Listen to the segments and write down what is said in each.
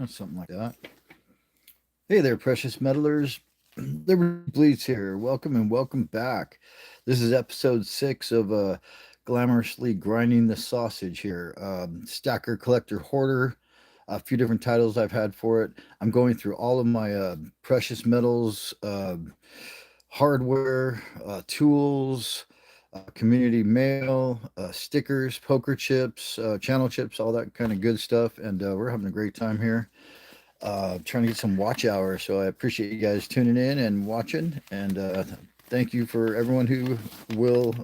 Something like that. Hey there, precious meddlers. Liberty Bleeds here. Welcome and welcome back. This is episode 6 of Glamorously Grinding the Sausage here. Stacker, Collector, Hoarder. A few different titles I've had for it. I'm going through all of my precious metals, hardware, tools, community mail, stickers, poker chips, channel chips, all that kind of good stuff. And we're having a great time here trying to get some watch hours. So I appreciate you guys tuning in and watching. And thank you for everyone who will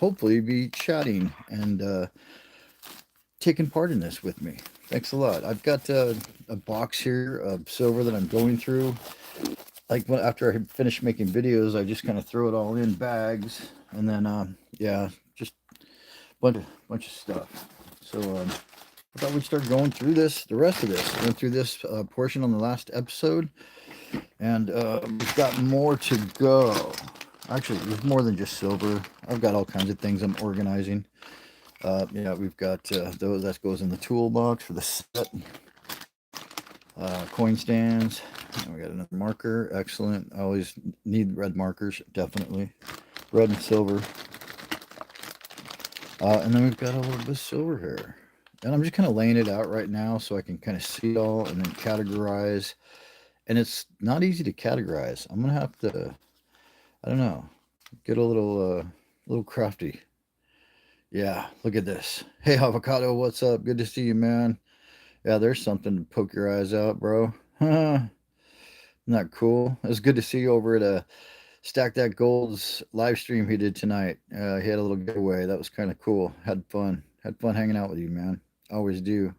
hopefully be chatting and taking part in this with me. Thanks a lot. I've got a box here of silver that I'm going through. Like after I finish making videos, I just kind of throw it all in bags, and then yeah, just bunch of stuff. So I thought we'd start going through the rest of this. Went through this portion on the last episode, and we've got more to go. Actually, there's more than just silver. I've got all kinds of things I'm organizing. Yeah, we've got those that goes in the toolbox for the set. Coin stands. And we got another marker. Excellent. I always need red markers, definitely. Red and silver. And then we've got a little bit of silver here. And I'm just kind of laying it out right now so I can kind of see it all and then categorize. And it's not easy to categorize. I'm gonna have to, I don't know, get a little crafty. Yeah, look at this. Hey, Avocado, what's up? Good to see you, man. Yeah, there's something to poke your eyes out, bro. Isn't that cool? It was good to see you over at Stack That Gold's live stream he did tonight. He had a little giveaway. That was kind of cool. Had fun. Had fun hanging out with you, man. Always do.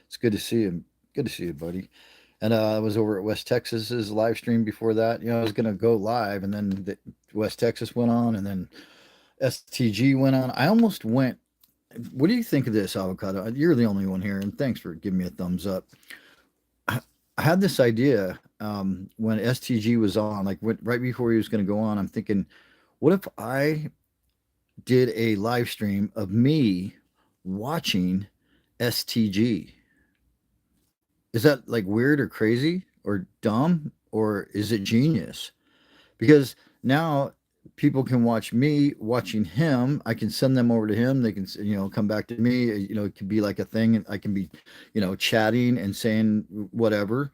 It's good to see you. Good to see you, buddy. And I was over at West Texas's live stream before that. I was gonna go live, and then West Texas went on, and then STG went on. I almost went. What do you think of this, Avocado? You're the only one here, and thanks for giving me a thumbs up. I had this idea when STG was on, like right before he was going to go on. I'm thinking, what if I did a live stream of me watching STG? Is that like weird or crazy or dumb, or is it genius? Because now people can watch me watching him. I can send them over to him. They can, come back to me. It could be like a thing. I can be, chatting and saying whatever,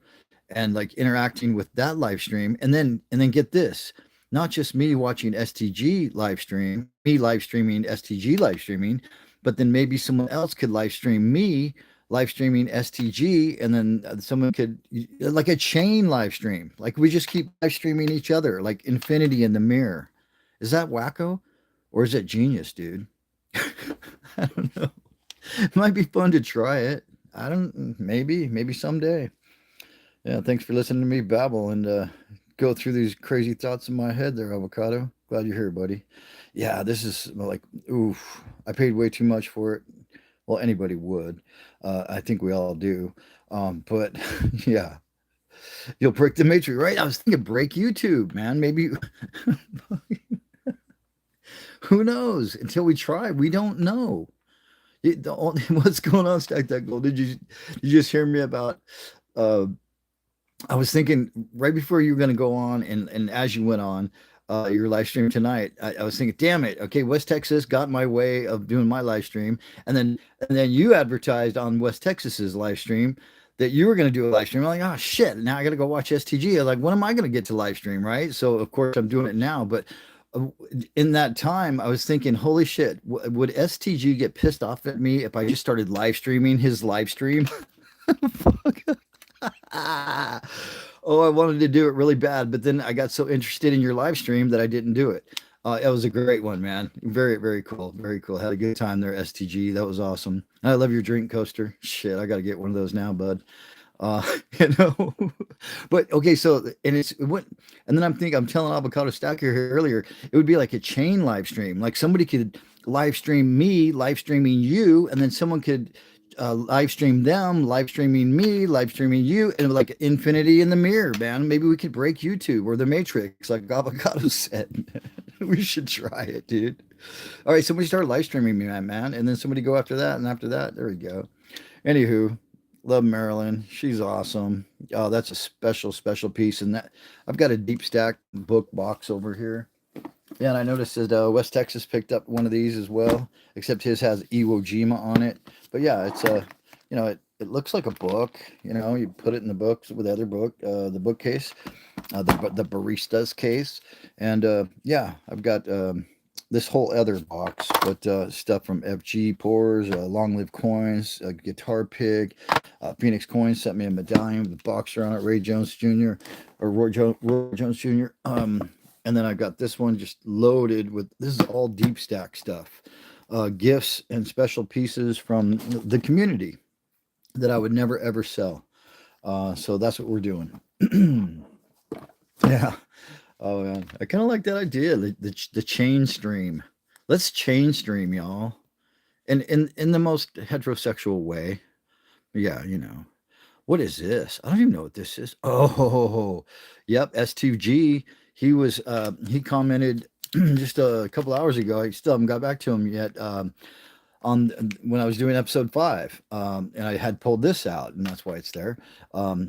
and like interacting with that live stream. And then get this, not just me watching STG live stream, me live streaming STG live streaming, but then maybe someone else could live stream me live streaming STG, and then someone could, like a chain live stream. Like we just keep live streaming each other, like infinity in the mirror. Is that wacko, or is it genius, dude? I don't know. It might be fun to try it. I don't. Maybe someday. Yeah. Thanks for listening to me babble and go through these crazy thoughts in my head. There, Avocado. Glad you're here, buddy. Yeah. This is like, oof. I paid way too much for it. Well, anybody would. I think we all do. But yeah, you'll break the matrix, right? I was thinking break YouTube, man. Maybe who knows? Until we try, we don't know. What's going on, Stack That Gold? Did you just hear me about? Uh, I was thinking right before you were going to go on, and as you went on, your live stream tonight, I was thinking, damn it, okay, West Texas got my way of doing my live stream, and then you advertised on West Texas's live stream that you were going to do a live stream. I'm like, oh shit, now I got to go watch STG. I was like, when am I going to get to live stream, right? So of course I'm doing it now, but uh, in that time, I was thinking, holy shit, would STG get pissed off at me if I just started live streaming his live stream? Fuck. Oh, I wanted to do it really bad, but then I got so interested in your live stream that I didn't do it. It was a great one, man. Very, very cool. Very cool. Had a good time there, STG. That was awesome. I love your drink coaster. Shit, I got to get one of those now, bud. Uh, you know, but okay. So, and it went, and then I'm telling Avocado Stacker here earlier, it would be like a chain live stream. Like somebody could live stream me, live streaming you, and then someone could live stream them, live streaming me, live streaming you, and like infinity in the mirror, man. Maybe we could break YouTube or the Matrix, like Avocado said. We should try it, dude. All right, somebody start live streaming me, man, and then somebody go after that, and after that, there we go. Anywho, Love Marilyn. She's awesome. Oh, that's a special piece. And that I've got a deep stack book box over here. Yeah, and I noticed that West Texas picked up one of these as well, except his has Iwo Jima on it. But yeah, it's a, it looks like a book. You put it in the books with the other book, the bookcase, the barista's case, and yeah, I've got this whole other box, but stuff from FG Pours, Long Live Coins, Guitar Pig, Phoenix Coins sent me a medallion with a boxer on it, Ray Jones Jr. or Roy Jones Jr. And then I got this one just loaded with, this is all deep stack stuff, gifts and special pieces from the community that I would never ever sell. So that's what we're doing. Yeah. Oh man, I kind of like that idea. The chain stream. Let's chain stream, y'all, and in the most heterosexual way. Yeah, what is this? I don't even know what this is. Oh, yep, S2G. He commented just a couple hours ago. I still haven't got back to him yet. On when I was doing episode 5, and I had pulled this out, and that's why it's there.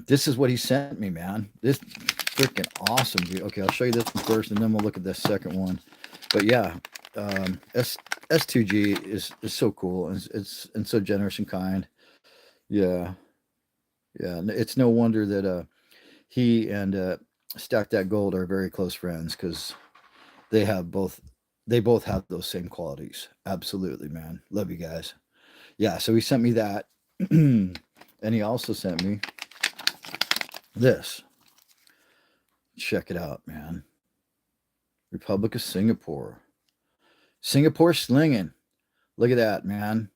This is what he sent me, man. This freaking awesome, dude. Okay, I'll show you this one first, and then we'll look at the second one. But yeah, S2G is so cool, and it's and so generous and kind. Yeah, yeah. It's no wonder that he and Stack That Gold are very close friends because they have both. They both have those same qualities. Absolutely, man. Love you guys. Yeah, so he sent me that. And he also sent me this. Check it out, man. Republic of Singapore. Singapore slinging. Look at that, man.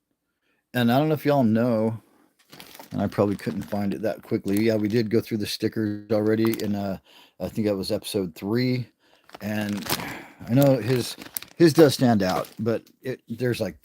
And I don't know if y'all know, and I probably couldn't find it that quickly. Yeah, we did go through the stickers already in I think that was episode 3. And I know his does stand out, but there's like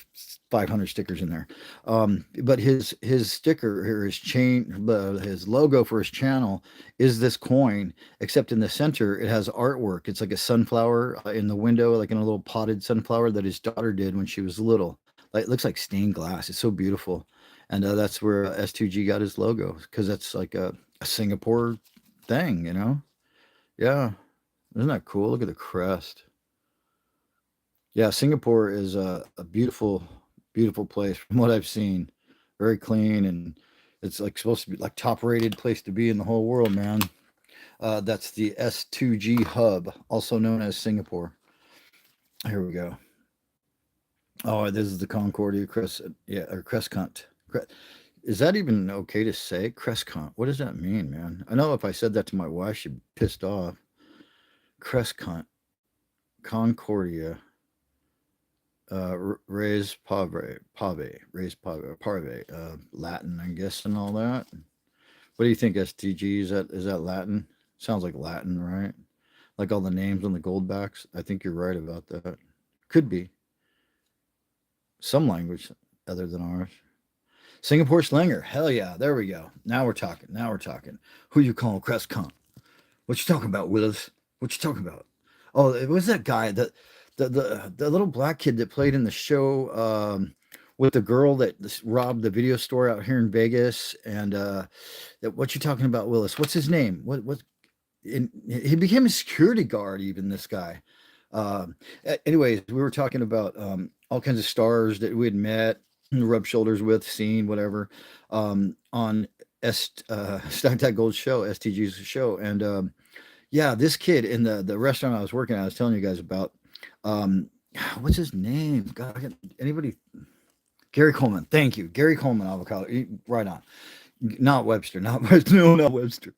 500 stickers in there. But his sticker here, his logo for his channel is this coin, except in the center it has artwork. It's like a sunflower in the window, like in a little potted sunflower that his daughter did when she was little. Like it looks like stained glass. It's so beautiful, and that's where S2G got his logo because that's like a Singapore thing, Yeah, isn't that cool? Look at the crest. Yeah, Singapore is a beautiful place from what I've seen. Very clean, and it's like supposed to be like top rated place to be in the whole world, man. That's the S2G hub, also known as Singapore. Here we go. Oh, this is the Concordia Crescent. Yeah, or Crescent. Is that even okay to say? Crescent. What does that mean, man? I know if I said that to my wife, she'd be pissed off. Crescent. Concordia. Raised raised parve, Latin, I guess, and all that. What do you think, STG? Is that Latin? Sounds like Latin, right? Like all the names on the gold backs. I think you're right about that. Could be some language other than ours. Singapore Slinger. Hell yeah. There we go. Now we're talking. Who you calling Crescent? What you talking about, Willis? What you talking about? Oh, it was that guy that the little black kid that played in the show with the girl that robbed the video store out here in Vegas. And what you talking about, Willis? What's his name? He became a security guard. Even this guy. Anyways, we were talking about all kinds of stars that we had met, rubbed shoulders with, seen, whatever, on Stack That Gold show, STG's show, and yeah, this kid in the restaurant I was working at, I was telling you guys about. What's his name? God, anybody? Gary Coleman. Thank you, Gary Coleman. Avocado. Right on. Not Webster. Not Webster. No, not Webster.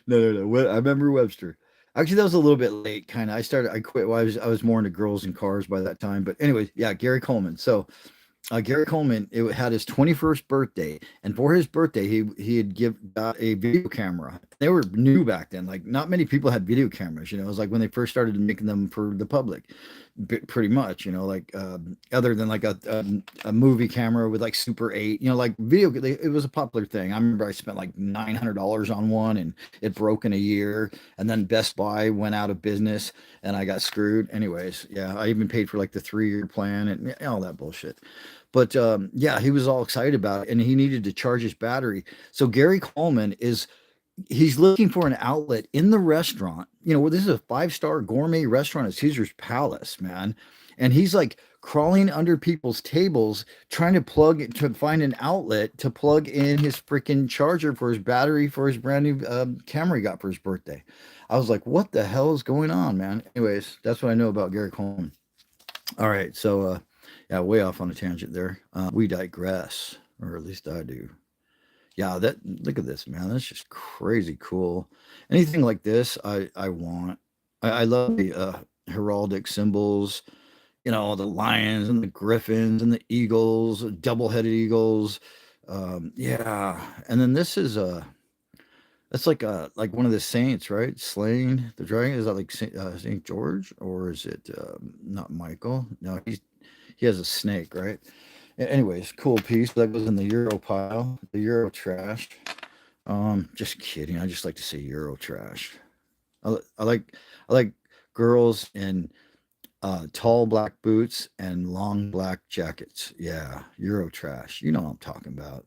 No. I remember Webster. Actually, that was a little bit late. Kind of. I quit. Well, I was more into girls and cars by that time. But anyways, yeah, Gary Coleman. So Gary Coleman, it had his 21st birthday, and for his birthday, he had got a video camera. They were new back then. Like not many people had video cameras. It was like when they first started making them for the public, pretty much. Like other than like a movie camera with like Super 8. Like video. It was a popular thing. I remember I spent like $900 on one, and it broke in a year. And then Best Buy went out of business, and I got screwed. Anyways, yeah, I even paid for like the 3-year plan and all that bullshit. But yeah, he was all excited about it, and he needed to charge his battery. So Gary Coleman is he's looking for an outlet in the restaurant. Well, this is a 5-star gourmet restaurant at Caesar's Palace, man. And he's like crawling under people's tables trying to find an outlet to plug in his freaking charger for his battery for his brand new camera he got for his birthday. I was like, what the hell is going on, man? Anyways, that's what I know about Gary Coleman. All right, so yeah, way off on a tangent there. We digress, or at least I do. Yeah, that look at this, man. That's just crazy cool. Anything like this, I want. I love the heraldic symbols. The lions and the griffins and the eagles, double-headed eagles. Yeah, and then this is that's like one of the saints, right? Slaying the dragon. Is that like Saint George, or is it not Michael? No, he has a snake, right? Anyways, cool piece. That goes in the Euro pile, the Euro trash. Just kidding. I just like to say Euro trash. I like girls in tall black boots and long black jackets. Yeah, Euro trash. You know what I'm talking about.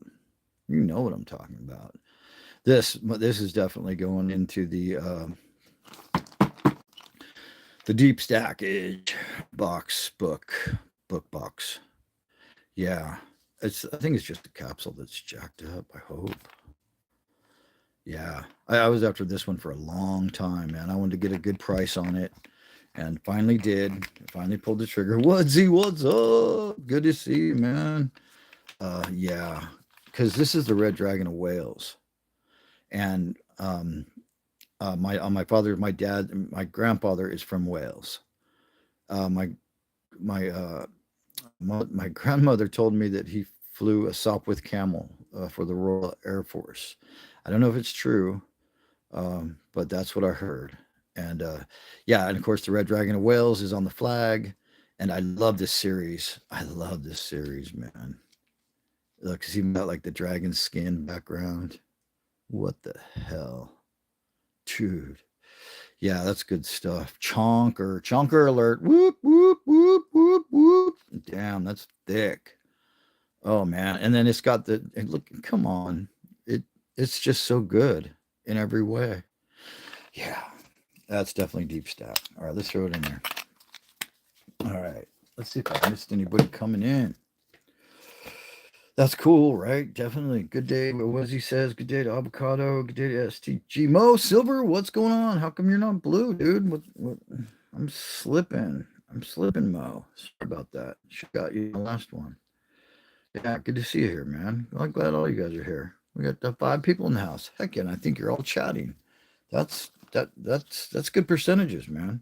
You know what I'm talking about. This is definitely going into the deep stackage book box. Yeah, I think it's just a capsule that's jacked up. I hope. Yeah, I was after this one for a long time, man. I wanted to get a good price on it, and finally did. Finally pulled the trigger. Woodsy, what's up? Good to see you, man. Yeah, because this is the Red Dragon of Wales, and my dad, my grandfather is from Wales. My my my grandmother told me that he flew a Sopwith Camel for the Royal Air Force. I don't know if it's true, but that's what I heard. And yeah, and of course, the Red Dragon of Wales is on the flag. And I love this series. I love this series, man. Look, it's even got like the dragon skin background. What the hell? Dude. Yeah, that's good stuff. Chonker alert. Whoop, whoop, whoop, whoop, whoop. Damn, that's thick. Oh man. And then it's got look, come on. It's just so good in every way. Yeah. That's definitely deep stack. All right, let's throw it in there. All right. Let's see if I missed anybody coming in. That's cool, right? Definitely. Good day. What he says? Good day to Avocado. Good day to STG. Mo Silver, what's going on? How come you're not blue, dude? What? I'm slipping. Mo. Sorry about that. Should got you the last one. Yeah, good to see you here, man. I'm glad all you guys are here. We got 5 people in the house. Heck yeah, and I think you're all chatting. That's good percentages, man.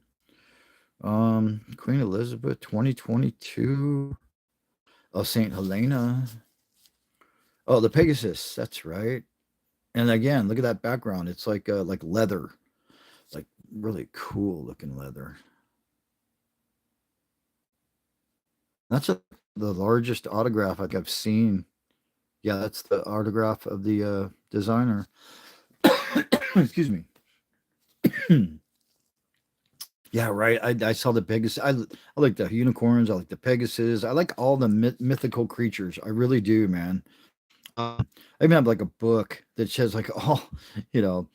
Queen Elizabeth 2022. Oh, Saint Helena. Oh, the Pegasus. That's right. And again, look at that background. It's like leather, like really cool looking leather. That's the largest autograph like I've seen. Yeah, that's the autograph of the designer. Excuse me. Yeah, right. I saw the Pegasus. I like the unicorns. I like the Pegasus. I like all the mythical creatures. I really do, man. I even have like a book that says like all, you know,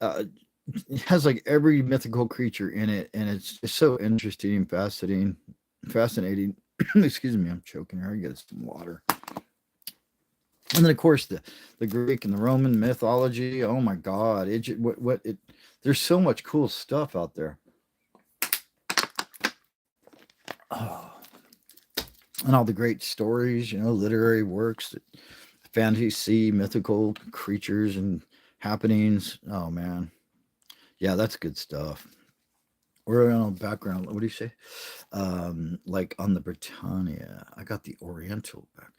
it has like every mythical creature in it, and it's so interesting and fascinating. Excuse me, I'm choking here. I get some water. And then of course the Greek and the Roman mythology. Oh my God, there's so much cool stuff out there. Oh. And all the great stories, literary works, fantasy, mythical creatures and happenings. Oh man, yeah, that's good stuff. We're on a background. What do you say? Like on the Britannia, I got the Oriental back.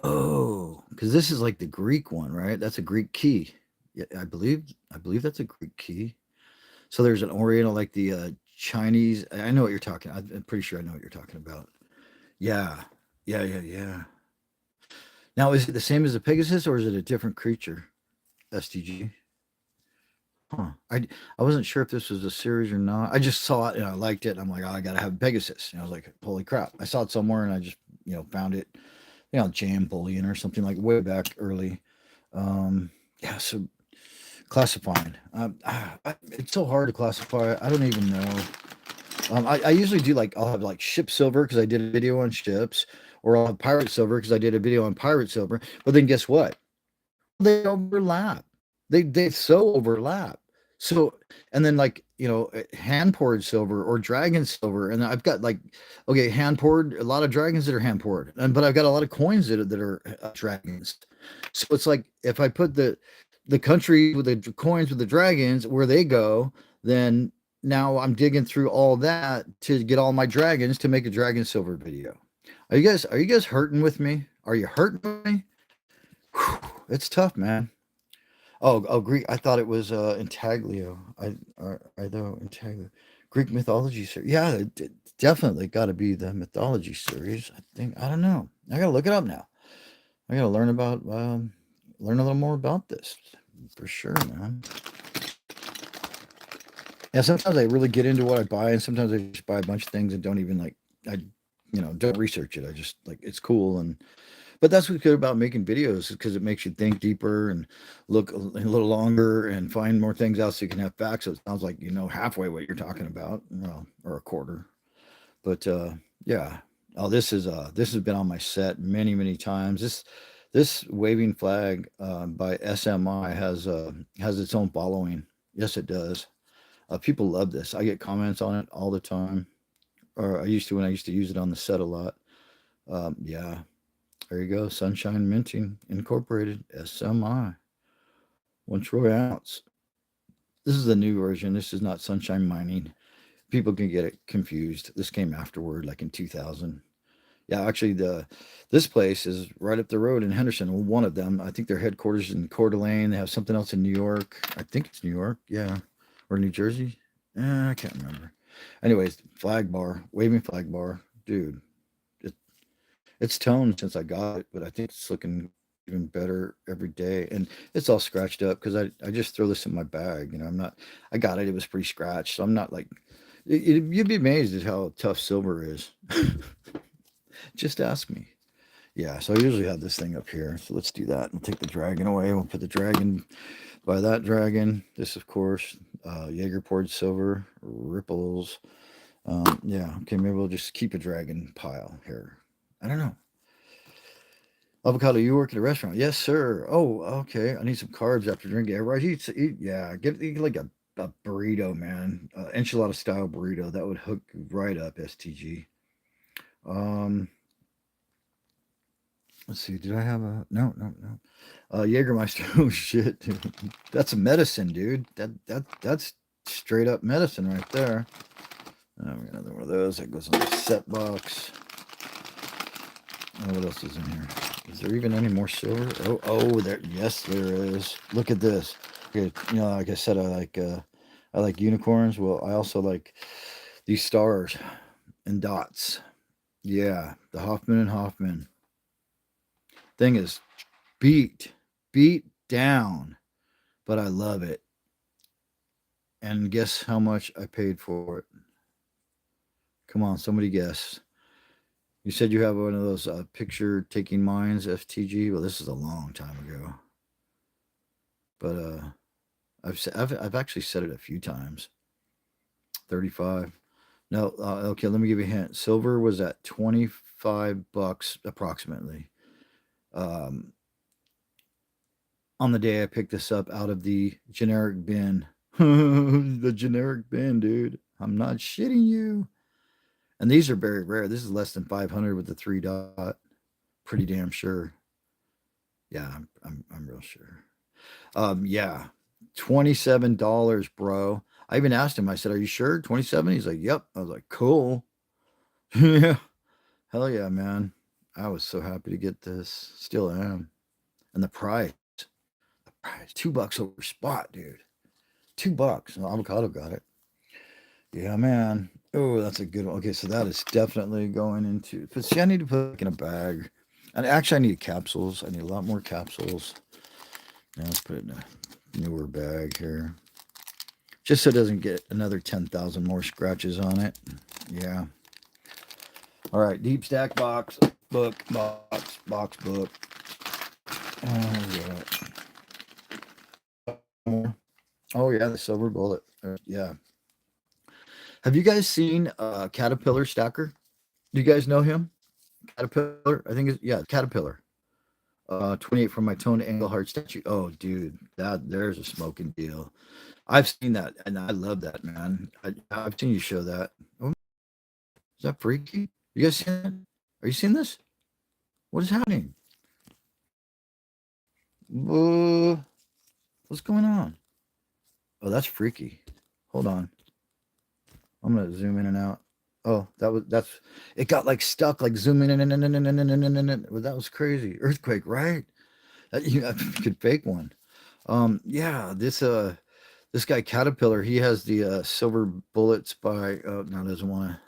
Oh, because this is like the Greek one, right? That's a Greek key. Yeah, I believe that's a Greek key. So there's an Oriental, like the Chinese. I know what you're talking. I'm pretty sure I know what you're talking about. Yeah, yeah. Now, is it the same as the Pegasus, or is it a different creature? STG. Huh. I wasn't sure if this was a series or not. I just saw it and I liked it. I'm like, oh, I gotta have Pegasus. And I was like, holy crap! I saw it somewhere and I just found it. jam bullion or something like way back early. Yeah, so classifying. It's so hard to classify. I don't even know. I usually do like I'll have like ship silver because I did a video on ships, or I'll have pirate silver because I did a video on pirate silver. But then guess what? They overlap. They so overlap. So and then like hand poured silver or dragon silver, and I've got like okay hand poured a lot of dragons that are hand poured, and but I've got a lot of coins that are dragons. So it's like if I put the country with the coins with the dragons where they go, then now I'm digging through all that to get all my dragons to make a dragon silver video. Are you guys hurting with me? Are you hurting with me? Whew, it's tough, man. Oh, Greek. I thought it was Intaglio. I though Intaglio, Greek mythology series. Yeah, definitely got to be the mythology series. I think. I don't know. I gotta look it up now. I gotta learn a little more about this for sure, man. Yeah, sometimes I really get into what I buy, and sometimes I just buy a bunch of things and don't even like I, don't research it. I just like it's cool, and but that's what's good about making videos is because it makes you think deeper and look a little longer and find more things out so you can have facts. So it sounds like you know halfway what you're talking about, well, or a quarter. But yeah. Oh, this has been on my set many, many times. This waving flag by SMI has its own following. Yes, it does. People love this. I get comments on it all the time. Or I used to when I used to use it on the set a lot. Yeah, there you go. Sunshine Minting Incorporated, SMI, 1 troy ounce. This is the new version. This is not Sunshine Mining. People can get it confused. This came afterward, like in 2000. Yeah, actually, the this place is right up the road in Henderson. Well, one of them, I think their headquarters in Coeur d'Alene. They have something else in New York. I think it's New York, yeah, or New Jersey. I can't remember. Anyways, flag bar, waving flag bar, dude. It, it's toned since I got it, but I think it's looking even better every day. And it's all scratched up because I just throw this in my bag. I'm not. I got it. It was pretty scratched, so I'm not like. You'd be amazed at how tough silver is. Just ask me. Yeah, so I usually have this thing up here. So let's do that. We'll take the dragon away. We'll put the dragon by that dragon. This, of course, Jaeger poured silver, ripples. Yeah, okay, maybe we'll just keep a dragon pile here. I don't know. Avocado, you work at a restaurant? Yes, sir. Oh, okay. I need some carbs after drinking. Everybody eat yeah, get like a burrito, man. Enchilada style burrito. That would hook right up, STG. Um, let's see. Did I have a no, no, no? Jägermeister. Oh shit, dude. That's a medicine, dude. That's straight up medicine right there. We got another one of those that goes on the set box. What else is in here? Is there even any more silver? Oh, there. Yes, there is. Look at this. Okay, like I said, I like unicorns. Well, I also like these stars and dots. Yeah, the Hoffman and Hoffman thing is beat down, but I love it. And guess how much I paid for it? Come on, somebody guess. You said you have one of those picture taking mines, FTG. Well, this is a long time ago, but I've actually said it a few times. 35. No, okay. Let me give you a hint. Silver was at $25 approximately. Um, on the day I picked this up out of the generic bin. The generic bin, dude. I'm not shitting you. And these are very rare. This is less than 500 with the 3 dot. Pretty damn sure. Yeah, I'm real sure. Yeah, $27, bro. I even asked him. I said, "Are you sure 27?" He's like, "Yep." I was like, "Cool." Yeah, hell yeah, man. I was so happy to get this. Still am. And the price, $2 over spot, dude. $2. Avocado got it. Yeah, man. Oh, that's a good one. Okay, so that is definitely going into. But see, I need to put it in a bag. And actually, I need capsules. I need a lot more capsules. Now let's put it in a newer bag here, just so it doesn't get another 10,000 more scratches on it. Yeah. All right, deep stack box. book, box, book. Oh yeah. Oh yeah, the silver bullet. Yeah. Have you guys seen Caterpillar Stacker? Do you guys know him? Caterpillar? I think it's yeah, Caterpillar. 28 from my Tone Engelhart statue. Oh, dude, that there's a smoking deal. I've seen that, and I love that, man. I've seen you show that. Oh, is that freaky? You guys seen that? Are you seeing this? What is happening? Uh, what's going on? Oh, that's freaky. Hold on. I'm gonna zoom in and out. Oh, that's it got like stuck, like zooming in. Well, that was crazy. Earthquake, right? You could fake one. Yeah, this guy Caterpillar, he has the silver bullets by no, doesn't want to.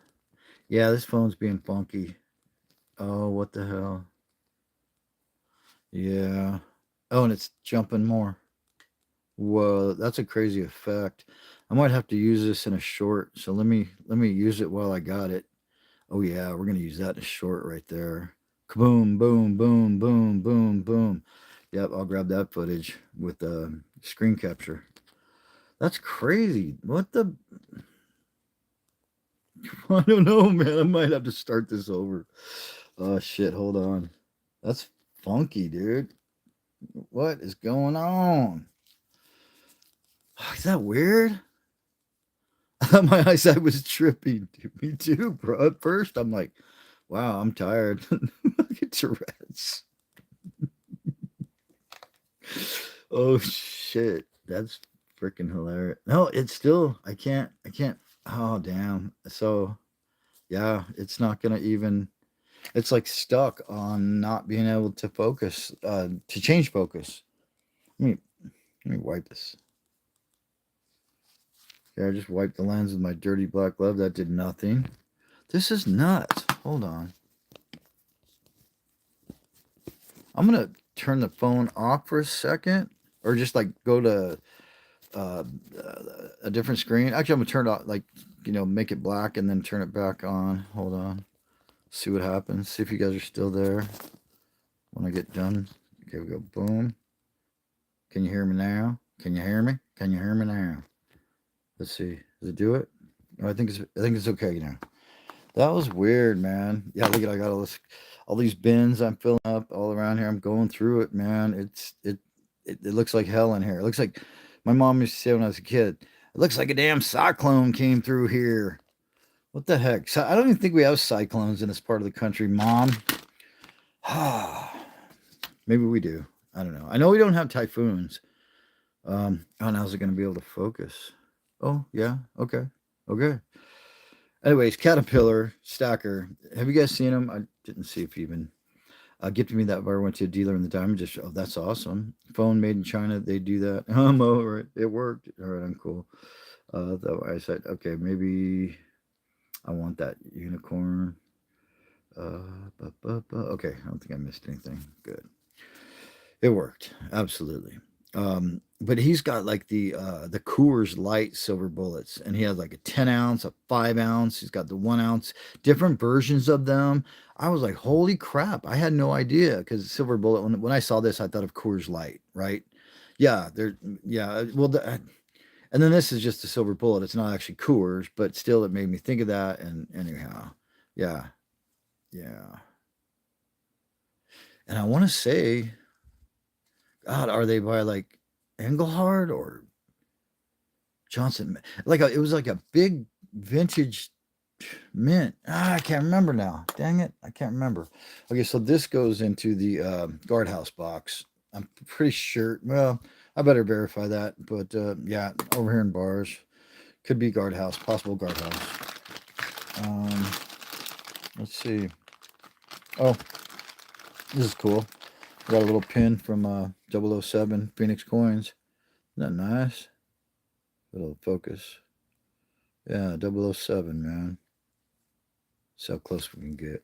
Yeah, this phone's being funky. Oh, what the hell? Yeah. Oh, and it's jumping more. Whoa, that's a crazy effect. I might have to use this in a short. So let me use it while I got it. Oh yeah, we're gonna use that in a short right there. Kaboom, boom, boom, boom, boom, boom. Yep, I'll grab that footage with screen capture. That's crazy. What the? I don't know, man. I might have to start this over. Oh shit, hold on. That's funky, dude. What is going on? Is that weird? My eyesight was tripping. Me too, bro. At first, I'm like, wow, I'm tired. Look at Tourette's. Oh shit, that's freaking hilarious. No, it's still. I can't. Oh damn. So yeah, it's not gonna even. It's like stuck on not being able to focus. To change focus. Let me let me wipe this. Yeah, I just wiped the lens with my dirty black glove. That did nothing. This is nuts. Hold on. I'm gonna turn the phone off for a second, or just like go to uh, a different screen. Actually, I'm gonna turn it off, like make it black and then turn it back on. Hold on. See what happens. See if you guys are still there when I get done. Okay, we go. Boom. Can you hear me now? Can you hear me? Can you hear me now? Let's see. Does it do it? Oh, I think it's okay now. That was weird, man. Yeah, look at I got all these bins I'm filling up all around here. I'm going through it, man. It looks like hell in here. It looks like my mom used to say when I was a kid. It looks like a damn cyclone came through here. What the heck? So I don't even think we have cyclones in this part of the country, Mom. Maybe we do. I don't know. I know we don't have typhoons. Oh, now is it going to be able to focus? Oh, yeah. Okay. Okay. Anyways, Caterpillar Stacker. Have you guys seen him? I didn't see if he even gifted me that bar. I went to a dealer in the diamond. Just oh, that's awesome. Phone made in China. They do that. Oh, right. It worked. All right, I'm cool. Though I said, okay, maybe I want that unicorn. Okay, I don't think I missed anything. Good. It worked absolutely. But he's got like the Coors Light silver bullets, and he has like a 10 ounce, a 5 ounce. He's got the 1 ounce, different versions of them. I was like, holy crap! I had no idea because silver bullet. When I saw this, I thought of Coors Light, right? Yeah, they're yeah. Well, and then this is just a silver bullet. It's not actually Coors, but still, it made me think of that. And anyhow, yeah, yeah. And I want to say, God, are they by like Engelhard or Johnson? It was like a big vintage mint. I can't remember now. Dang it, I can't remember. Okay, so this goes into the guardhouse box. I'm pretty sure. Well, I better verify that. But yeah, over here in bars, could be guardhouse, possible guardhouse. Um, let's see. Oh, this is cool. Got a little pin from 007 Phoenix Coins. Isn't that nice? Little focus. Yeah, 007, man. See how close we can get.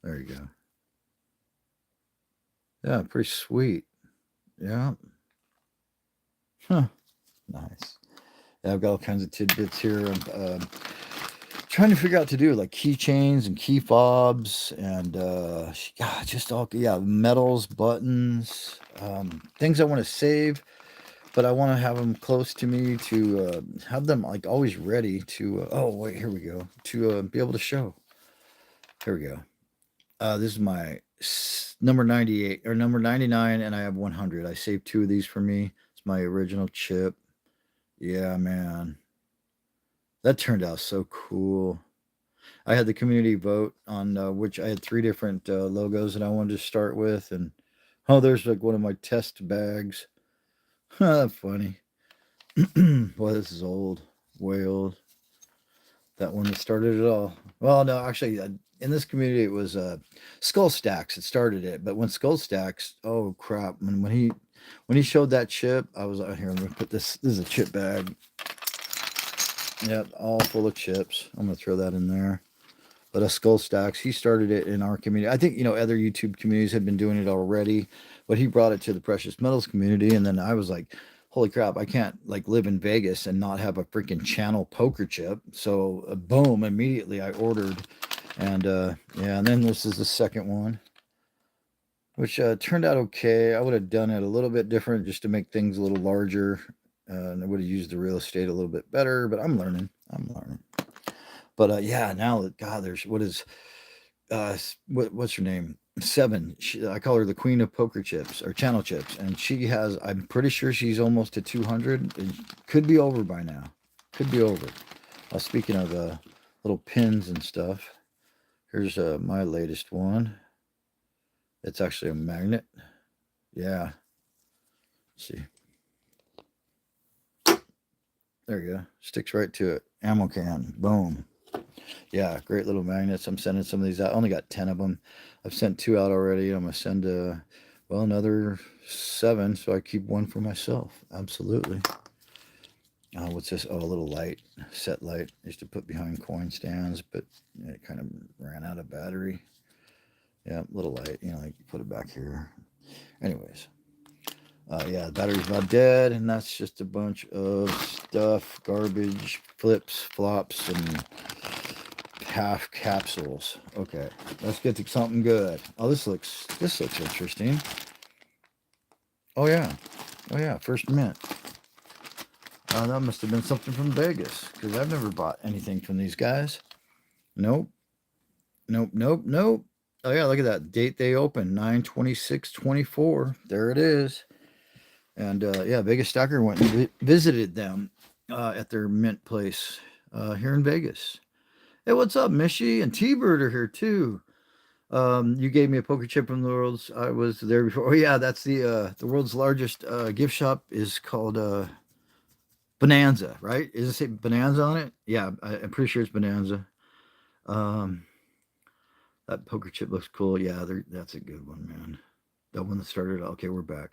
There you go. Yeah, pretty sweet. Yeah. Huh. Nice. Yeah, I've got all kinds of tidbits here. I'm trying to figure out to do like keychains and key fobs and yeah, just all yeah, medals, buttons, things I want to save, but I want to have them close to me to have them like always ready to. Oh wait, here we go to be able to show. Here we go. This is my number 98 or number 99, and I have 100. I saved 2 of these for me. It's my original chip. Yeah, man, that turned out so cool. I had the community vote on which I had 3 different logos that I wanted to start with, and oh, there's like one of my test bags. Funny. Boy, this is old, way old. That one that started it all. Well, no, actually, in this community, it was Skull Stacks that started it. But when Skull Stacks, oh crap, when he showed that chip, I was like, here, I'm gonna put this. This is a chip bag. Yep, all full of chips. I'm gonna throw that in there. But Skull Stacks, he started it in our community. I think other YouTube communities had been doing it already, but he brought it to the precious metals community, and then I was like, "Holy crap! I can't like live in Vegas and not have a freaking channel poker chip." So boom! Immediately I ordered, and yeah, and then this is the second one, which turned out okay. I would have done it a little bit different just to make things a little larger, and I would have used the real estate a little bit better. But I'm learning. I'm learning. But yeah, now that God, there's what's her name? Seven. I call her the queen of poker chips or channel chips, and she has. I'm pretty sure she's almost to 200. It could be over by now. Could be over. Speaking of little pins and stuff, here's my latest one. It's actually a magnet. Yeah. Let's see. There you go. Sticks right to it. Ammo can. Boom. Yeah, great little magnets. I'm sending some of these out. I only got 10 of them. I've sent 2 out already. I'm going to send, another 7, so I keep 1 for myself. Absolutely. What's this? Oh, a little light, set light. I used to put behind coin stands, but it kind of ran out of battery. Yeah, little light. Like you put it back here. Anyways. Yeah, the battery's about dead, and that's just a bunch of stuff, garbage, flips, flops, and half capsules. Okay, let's get to something good. Oh, this looks interesting. Oh yeah, first mint. That must have been something from Vegas, because I've never bought anything from these guys. Nope. Oh yeah, look at that date they opened, 9/26/24. There it is. And yeah, Vegas Stacker went and visited them at their mint place here in Vegas. Hey, what's up, Mishy? And T-Bird are here too. You gave me a poker chip from the world's. I was there before. Oh yeah, that's the world's largest gift shop is called Bonanza, right? Is it say Bonanza on it? Yeah, I'm pretty sure it's Bonanza. That poker chip looks cool. Yeah, that's a good one, man. That one that started. Okay, we're back.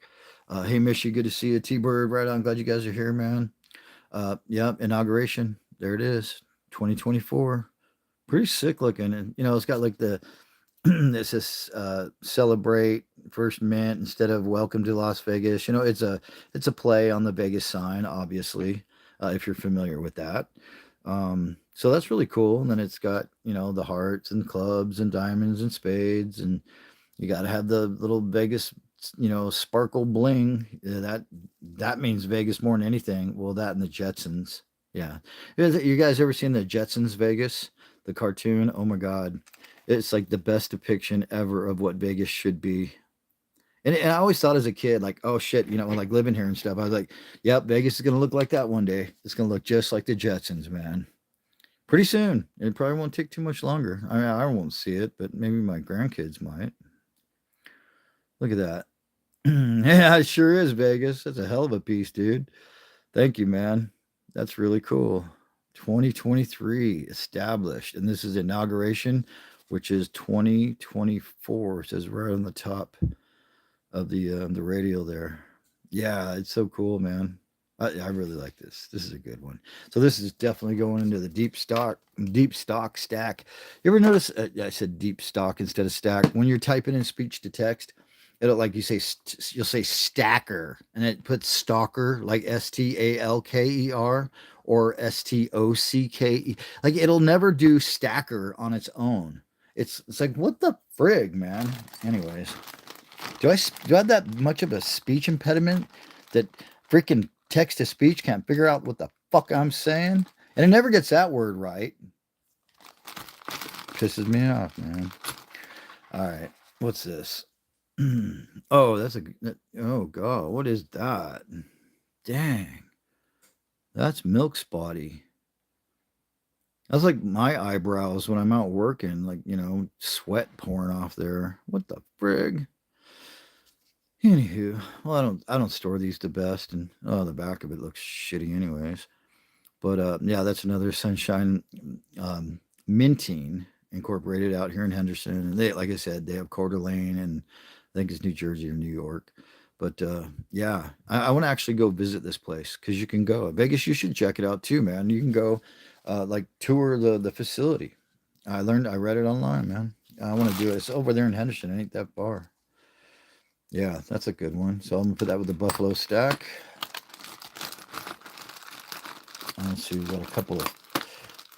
Hey, Mishy, good to see you. T-Bird, right on. Glad you guys are here, man. Yeah, inauguration. There it is, 2024. Pretty sick looking, and it's got like the this is celebrate first mint instead of welcome to Las Vegas. It's a play on the Vegas sign, obviously, if you're familiar with that. So that's really cool. And then it's got the hearts and clubs and diamonds and spades, and you got to have the little Vegas sparkle bling. That means Vegas more than anything. Well, that and the Jetsons. Yeah, you guys ever seen the Jetsons Vegas, the cartoon? Oh my god, it's like the best depiction ever of what Vegas should be. And I always thought as a kid, like, oh shit, like living here and stuff, I was like, yep, Vegas is gonna look like that one day. It's gonna look just like the Jetsons, man. Pretty soon. It probably won't take too much longer. I mean, I won't see it, but maybe my grandkids might. Look at that. Yeah, it sure is Vegas. That's a hell of a piece, dude. Thank you, man. That's really cool. 2023 established, and this is inauguration, which is 2024. It says right on the top of the radio there. Yeah, it's so cool, man. I really like this. This is a good one. So this is definitely going into the deep stock stack. You ever notice? I said deep stock instead of stack. When you're typing in speech to text, It'll like you say, you'll say stacker, and it puts stalker like STALKER or STOCKE. Like it'll never do stacker on its own. It's like what the frig, man. Anyways, do I have that much of a speech impediment that freaking text to speech can't figure out what the fuck I'm saying? And it never gets that word right. Pisses me off, man. All right, what's this? Oh, oh god, what is that? Dang, that's milk spotty. That's like my eyebrows when I'm out working, like sweat pouring off there. What the frig? Anywho, well, I don't store these the best, and the back of it looks shitty, anyways. But yeah, that's another Sunshine Minting Incorporated out here in Henderson, and they, like I said, they have Coeur d'Alene, and I think it's New Jersey or New York. But yeah, I want to actually go visit this place because you can go. Vegas, you should check it out too, man. You can go like tour the facility. I read it online, man. I want to do it. It's over there in Henderson. It ain't that far. Yeah, that's a good one. So I'm gonna put that with the Buffalo Stack. Let's see, we've got a couple of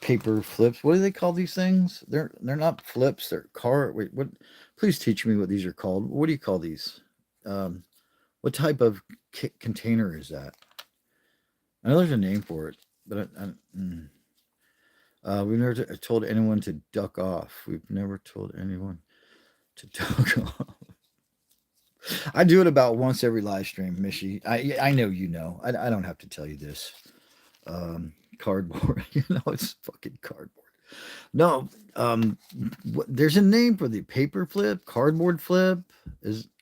paper flips. What do they call these things? They're not flips. They're Wait, what? Please teach me what these are called. What do you call these? What type of container is that? I know there's a name for it, but we've never told anyone to duck off. We've never told anyone to duck off. I do it about once every live stream, Mishy. I know you know. I don't have to tell you this. Cardboard. It's fucking cardboard. No, there's a name for the paper flip, cardboard flip.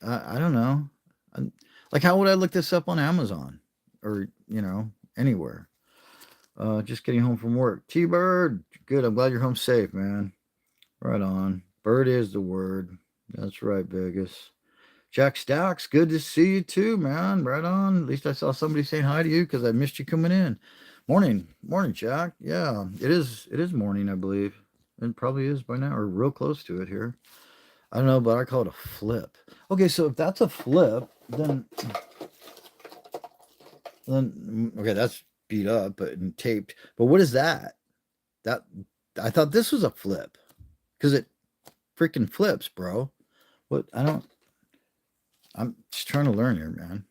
I don't know. Like, how would I look this up on Amazon or anywhere? Just getting home from work. T-Bird, good. I'm glad you're home safe, man. Right on. Bird is the word. That's right, Vegas. Jack Stacks, good to see you too, man. Right on. At least I saw somebody saying hi to you because I missed you coming in. Morning, Jack. Yeah, it is morning, I believe. It probably is by now, or real close to it here. I don't know, but I call it a flip. Okay, so if that's a flip, then okay, that's beat up and taped. But what is that? That I thought this was a flip because it freaking flips, bro. What? I'm just trying to learn here, man.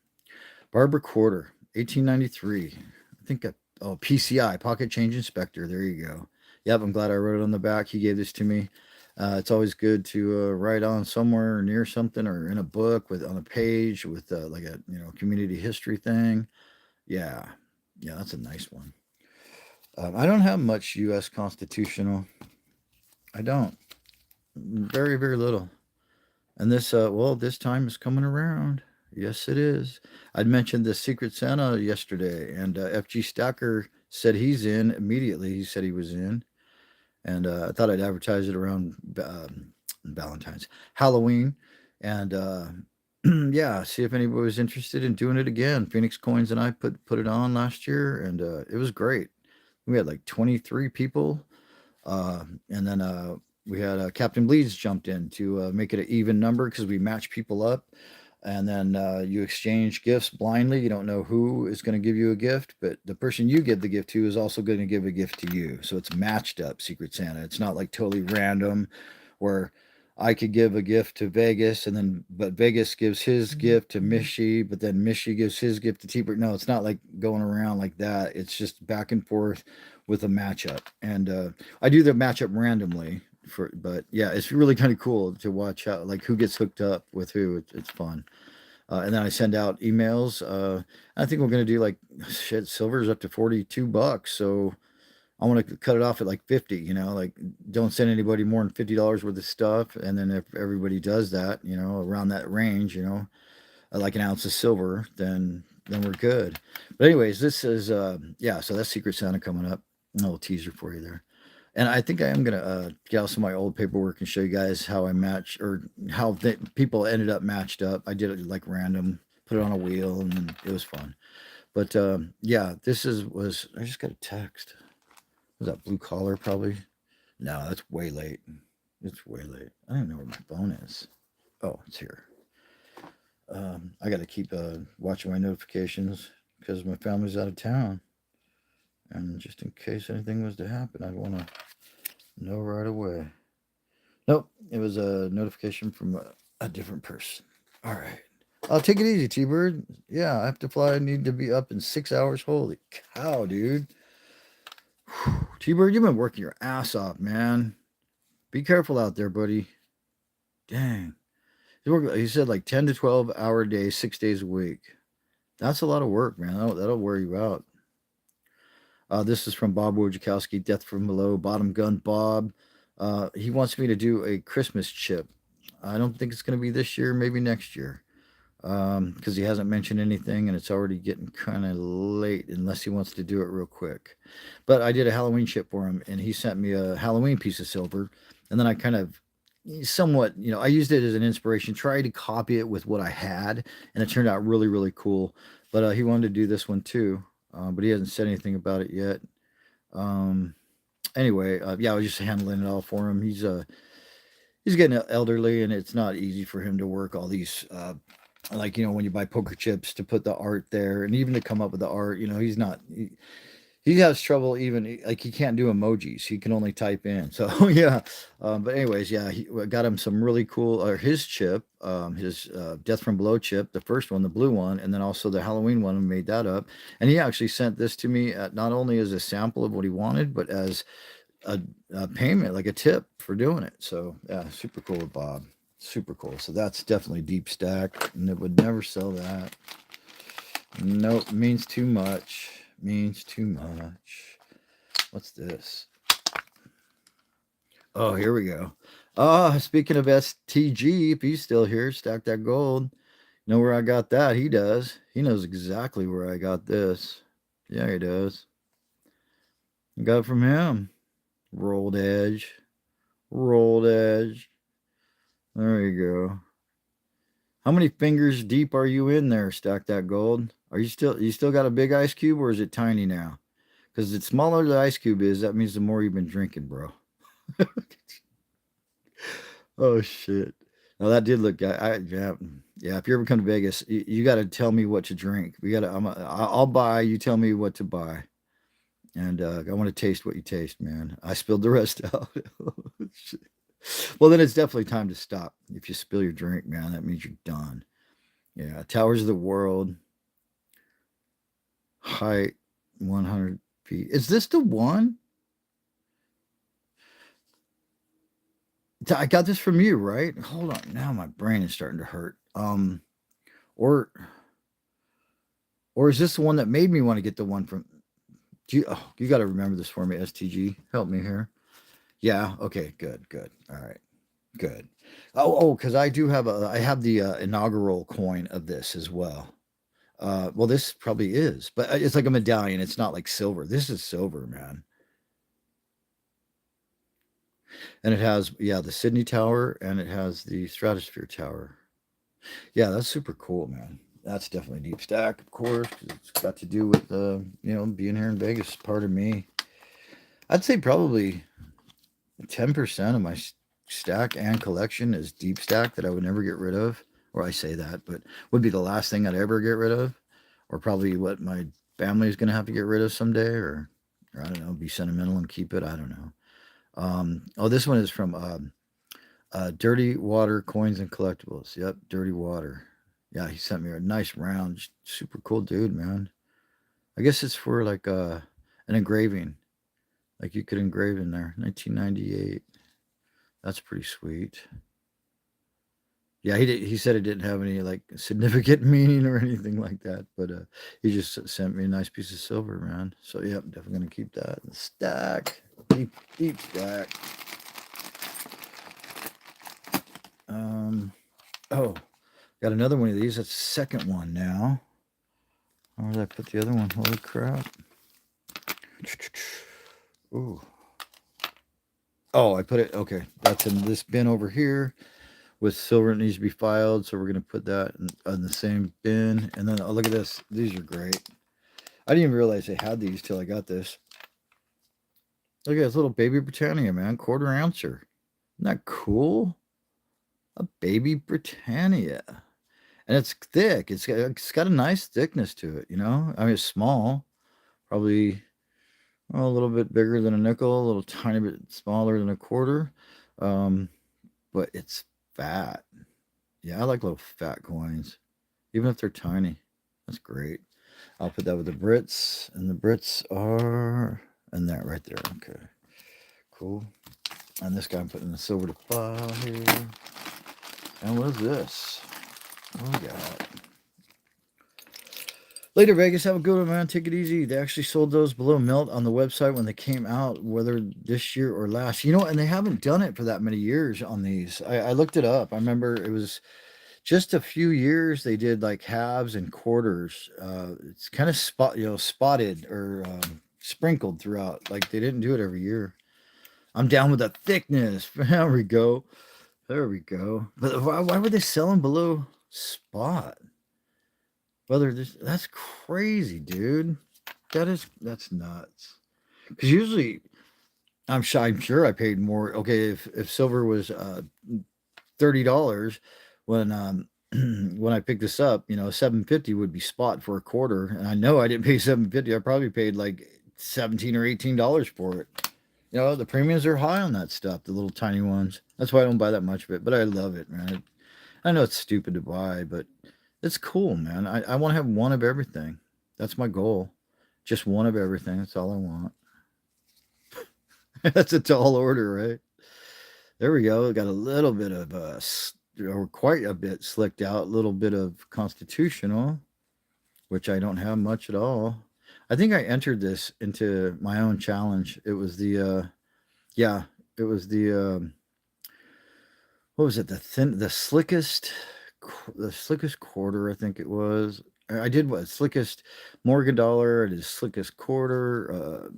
Barbara Quarter, 1893. I think PCI, Pocket Change Inspector. There you go. Yep, I'm glad I wrote it on the back. He gave this to me. It's always good to write on somewhere near something or in a book on a page with like a community history thing. Yeah, that's a nice one. I don't have much U.S. constitutional. I don't. Very, very little. And this, this time is coming around. Yes, it is. I'd mentioned the Secret Santa yesterday, and FG Stacker said he's in immediately. He said he was in. And I thought I'd advertise it around Valentine's, Halloween. And yeah, see if anybody was interested in doing it again. Phoenix Coins and I put it on last year, and it was great. We had like 23 people. And then we had Captain Bleeds jumped in to make it an even number because we match people up. And then you exchange gifts blindly. You don't know who is going to give you a gift, but the person you give the gift to is also going to give a gift to you. So it's matched up Secret Santa. It's not like totally random where I could give a gift to Vegas but Vegas gives his gift to Mishy, but then Mishy gives his gift to T-Bird. No, it's not like going around like that. It's just back and forth with a matchup. And I do the matchup randomly. But yeah, it's really kind of cool to watch how who gets hooked up with who. It's fun. And then I send out emails. I think we're gonna do silver's up to $42, so I want to cut it off at like 50. Don't send anybody more than $50 worth of stuff. And then if everybody does that, around that range, like an ounce of silver, then we're good. But anyways, this is so that's Secret Santa coming up. A little teaser for you there. And I think I am going to get out some of my old paperwork and show you guys how I match or how people ended up matched up. I did it like random, put it on a wheel, and then it was fun. But yeah, I just got a text. Was that Blue Collar probably? No, that's way late. It's way late. I don't even know where my phone is. Oh, it's here. I got to keep watching my notifications because my family's out of town. And just in case anything was to happen, I'd want to know right away. Nope, it was a notification from a different person. All right. I'll take it easy, T Bird. Yeah, I have to fly. I need to be up in 6 hours. Holy cow, dude. T Bird, you've been working your ass off, man. Be careful out there, buddy. Dang. He said like 10 to 12 hour days, 6 days a week. That's a lot of work, man. That'll wear you out. This is from Bob Wojciechowski, Death from Below, Bottom Gun Bob. He wants me to do a Christmas chip. I don't think it's going to be this year, maybe next year. Because he hasn't mentioned anything and it's already getting kind of late unless he wants to do it real quick. But I did a Halloween chip for him and he sent me a Halloween piece of silver. And then I kind of somewhat, I used it as an inspiration, tried to copy it with what I had, and it turned out really, really cool. But he wanted to do this one too, but he hasn't said anything about it yet. Um, anyway, yeah, I was just handling it all for him. He's getting elderly, and it's not easy for him to work all these. Like when you buy poker chips to put the art there, and even to come up with the art, he's not. He has trouble even like he can't do emojis. He can only type in. So yeah. But anyways, yeah, he got him some really cool or his chip, his Death from Below chip, the first one, the blue one, and then also the Halloween one. And made that up. And he actually sent this to me not only as a sample of what he wanted, but as a payment, like a tip for doing it. So yeah, super cool with Bob. Super cool. So that's definitely deep stack, and it would never sell that. Nope, means too much. Means too much. What's this? Oh, here we go. Speaking of STG, if he's still here, Stack That Gold. Know where I got that? He does. He knows exactly where I got this. Yeah, he does. I got it from him. Rolled edge. Rolled edge. There you go. How many fingers deep are you in there, Stack That Gold? You still got a big ice cube, or is it tiny now? Because the smaller the ice cube is, that means the more you've been drinking, bro. Oh shit. Now that did look. Yeah. If you ever come to Vegas, you got to tell me what to drink. I'll buy. You tell me what to buy, and I want to taste what you taste, man. I spilled the rest out. Well, then it's definitely time to stop. If you spill your drink, man, that means you're done. Yeah, Towers of the World. Height 100 feet. Is this the one? I got this from you, right? Hold on. Now my brain is starting to hurt. Or is this the one that made me want to get the one from you got to remember this for me, STG. Help me here. Yeah, okay, good. All right. Good. Because I have the inaugural coin of this as well. Well, this probably is, but it's like a medallion. It's not like silver. This is silver, man. And it has, the Sydney Tower and it has the Stratosphere Tower. Yeah, that's super cool, man. That's definitely deep stack, of course, because it's got to do with, being here in Vegas. Part of me. I'd say probably 10% of my stack and collection is deep stack that I would never get rid of. Or I say that, but would be the last thing I'd ever get rid of. Or probably what my family is going to have to get rid of someday. Or I don't know, be sentimental and keep it. I don't know. This one is from Dirty Water Coins and Collectibles. Yep, Dirty Water. Yeah, he sent me a nice round. Super cool dude, man. I guess it's for like an engraving. Like you could engrave in there. 1998. That's pretty sweet. Yeah, he said it didn't have any like significant meaning or anything like that, but he just sent me a nice piece of silver, man. So yeah, I'm definitely gonna keep that. Stack. Deep stack. Got another one of these. That's the second one now. Where did I put the other one? Holy crap. Ooh. Oh, I put it, okay. That's in this bin over here with silver. It needs to be filed. So we're going to put that in the same bin. And then, look at this. These are great. I didn't even realize they had these till I got this. Look at this little baby Britannia, man. Quarter ouncer. Isn't that cool? A baby Britannia. and it's thick. It's got a nice thickness to it. You know, I mean, it's small, probably a little bit bigger than a nickel, a little tiny bit smaller than a quarter, um, but it's fat. Yeah, I like little fat coins, even if they're tiny. That's great. I'll put that with the Brits, and the Brits are and that right there. Okay, cool. And this guy I'm putting the silver to file here. And what is this? What we got? Later, Vegas. Have a good one, man. Take it easy. They actually sold those below melt on the website when they came out, whether this year or last. You know, and they haven't done it for that many years on these. I looked it up. I remember it was just a few years they did like halves and quarters. It's kind of spotted or sprinkled throughout. Like they didn't do it every year. I'm down with the thickness. There we go. There we go. But why were they selling below spot? Whether that's crazy, dude. That's nuts. Because usually, I'm sure I paid more. Okay, if silver was $30 when when I picked this up, 750 would be spot for a quarter, and I know I didn't pay 750. I probably paid like $17 or $18 for it. The premiums are high on that stuff, the little tiny ones. That's why I don't buy that much of it, but I love it, man. I know it's stupid to buy, but it's cool, man. I want to have one of everything. That's my goal. Just one of everything. That's all I want. That's a tall order, right? There we go. Got a little bit of or quite a bit slicked out. A little bit of constitutional, which I don't have much at all. I think I entered this into my own challenge. It was yeah, it was what was it? The slickest quarter, I think it was. I did what slickest Morgan dollar. I did slickest quarter.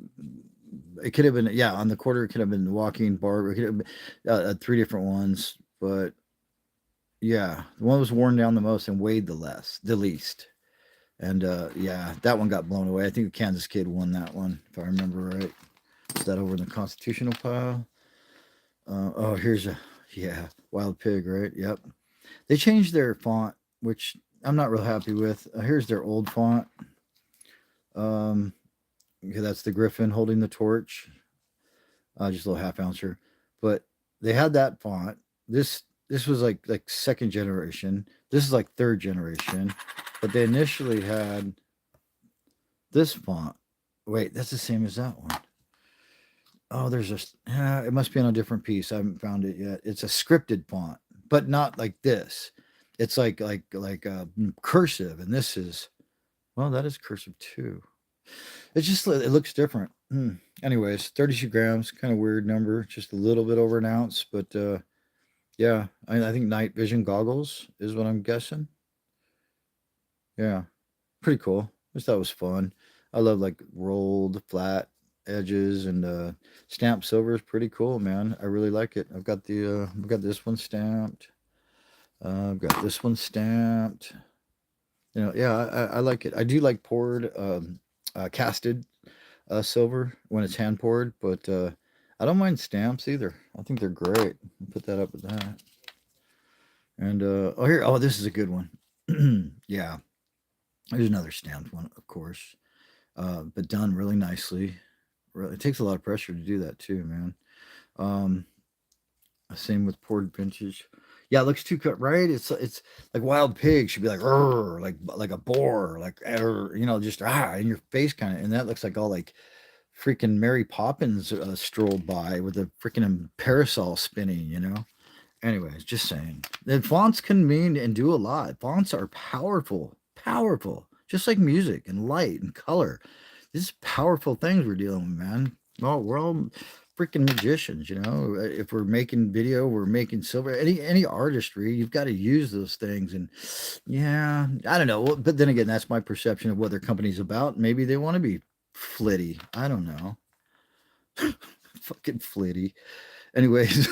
It could have been, yeah, on the quarter. It could have been walking bar. It could have been three different ones, but yeah, the one was worn down the most and weighed the least. And yeah, that one got blown away. I think the Kansas Kid won that one, if I remember right. Is that over in the constitutional pile? Oh, here's Wild Pig, right? Yep. They changed their font, which I'm not real happy with. Here's their old font. Okay, that's the Griffin holding the torch. Just a little half ouncer, but they had that font. This was like second generation. This is like third generation, but they initially had this font. Wait, that's the same as that one. Oh, there's it must be on a different piece. I haven't found it yet. It's a scripted font, but not like this. It's like cursive, and this is well, that is cursive too. It looks different. Anyways, 32 grams, kind of weird number, just a little bit over an ounce, but yeah, I think night vision goggles is what I'm guessing. Yeah, pretty cool. Just thought it was fun. I love like rolled flat edges and stamped silver is pretty cool, man. I really like it. I've got this one stamped. I've got this one stamped. Yeah, I like it. I do like poured, casted silver when it's hand poured, but I don't mind stamps either. I think they're great. Put that up with that. And this is a good one. Yeah, there's another stamped one, of course, but done really nicely. Really, it takes a lot of pressure to do that too, man. Um, Same with poured vintage. Yeah, it looks too cut, right? It's like Wild Pig should be like "Rrr," like a boar, like just in your face kind of, and that looks like all like freaking Mary Poppins strolled by with a freaking parasol spinning. Anyways, just saying. The fonts can mean and do a lot. Fonts are powerful, powerful, just like music and light and color. These powerful things we're dealing with, man. Well, we're all freaking magicians. If we're making video, we're making silver. Any artistry, you've got to use those things. And yeah, I don't know. But then again, that's my perception of what their company's about. Maybe they want to be flitty. I don't know. Fucking flitty. Anyways,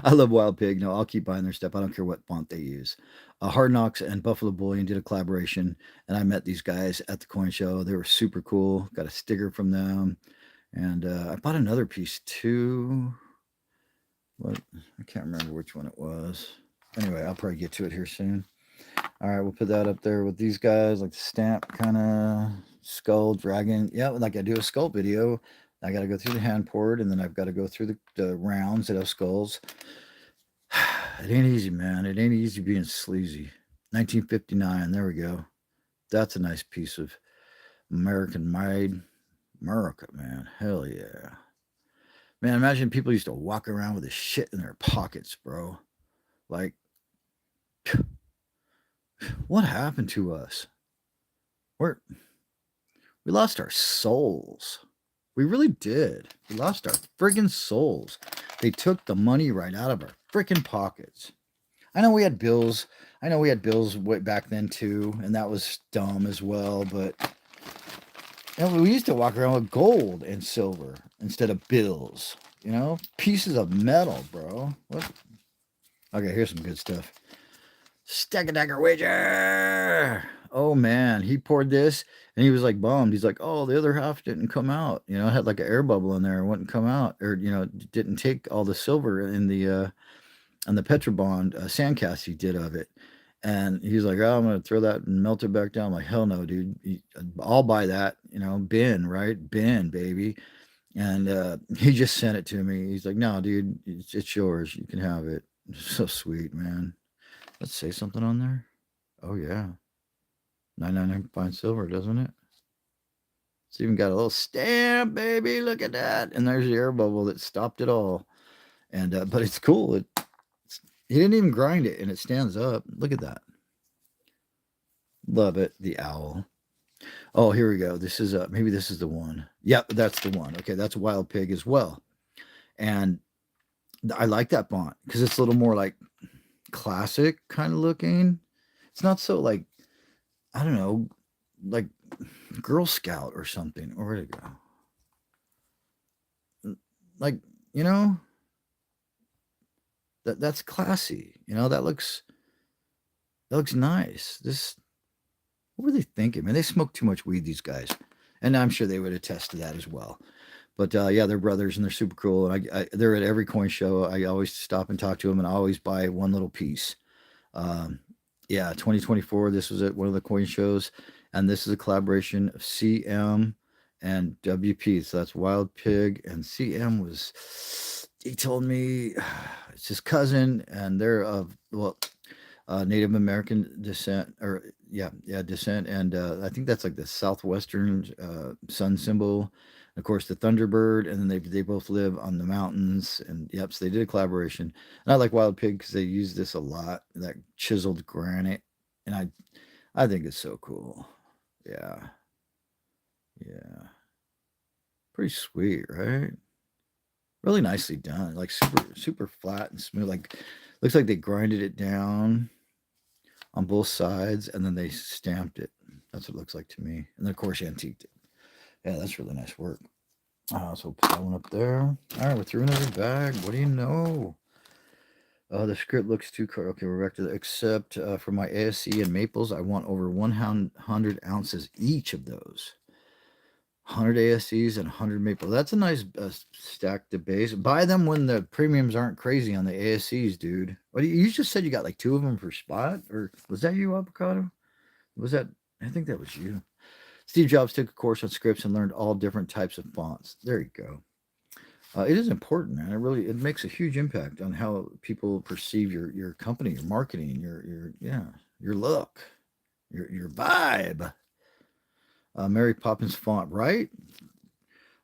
I love Wild Pig. No, I'll keep buying their stuff. I don't care what font they use. Hard Knocks and Buffalo Bullion did a collaboration, and I met these guys at the coin show. They were super cool. Got a sticker from them, and I bought another piece too. What I can't remember which one it was. Anyway, I'll probably get to it here soon. All right, we'll put that up there with these guys, like the stamp kind of skull dragon. Yeah, like I do a skull video. I got to go through the hand port, and then I've got to go through the rounds that have skulls. It ain't easy, man. It ain't easy being sleazy. 1959. There we go. That's a nice piece of American made America, man. Hell yeah. Man, imagine people used to walk around with this shit in their pockets, bro. Like, what happened to us? We're we lost our souls. We really did. We lost our friggin' souls. They took the money right out of our freaking pockets. I know we had bills. I know we had bills way back then too, and that was dumb as well. But we used to walk around with gold and silver instead of bills. Pieces of metal, bro. What? Okay, here's some good stuff. Stack a Dagger Wager. Oh man, he poured this and he was like bummed. He's like, oh, the other half didn't come out. It had like an air bubble in there and wouldn't come out, or didn't take all the silver in the on the Petrobond sandcast he did of it. And he's like, oh, I'm gonna throw that and melt it back down. I'm like, hell no, dude. I'll buy that. Bin, right? Bin, baby. And he just sent it to me. He's like, no, dude, it's yours. You can have it. So sweet, man. Let's say something on there. Oh yeah, 999 fine silver, doesn't it? It's even got a little stamp, baby. Look at that. And there's the air bubble that stopped it all. And but it's cool. He didn't even grind it, and it stands up. Look at that. Love it. The owl. Oh, here we go. This is maybe this is the one. Yep, that's the one. Okay, that's Wild Pig as well. And I like that font because it's a little more like classic kind of looking. It's not so like, I don't know, like Girl Scout or something. Or where'd it go? Like, that's classy. That looks nice. What were they thinking, man? They smoke too much weed, these guys, and I'm sure they would attest to that as well. But yeah, they're brothers and they're super cool. And they're at every coin show. I always stop and talk to them, and I always buy one little piece. Yeah, 2024. This was at one of the coin shows, and this is a collaboration of CM and WP. So that's Wild Pig, and CM was. He told me it's his cousin, and they're of Native American descent, or descent, and I think that's like the southwestern sun symbol. Of course, the Thunderbird, and then they both live on the mountains, and yep, so they did a collaboration. And I like Wild Pig because they use this a lot, that chiseled granite, and I think it's so cool. Yeah, yeah, pretty sweet, right? Really nicely done, like super flat and smooth. Like looks like they grinded it down on both sides, and then they stamped it. That's what it looks like to me. And then of course, antiqued it. Yeah, that's really nice work. So put that one up there. All right, we're through another bag. What do you know? The script looks too cool. Okay, we're back to the except for my ASC and maples, I want over 100 ounces each of those. 100 ASCs and 100 maple. That's a nice stack to base. Buy them when the premiums aren't crazy on the ASCs, dude. What you just said you got like 2 of them per spot, or was that you, Avocado? Was that? I think that was you. Steve Jobs took a course on scripts and learned all different types of fonts. There you go. It is important, man. It makes a huge impact on how people perceive your company, your marketing, your look, your vibe. Mary Poppins font, right?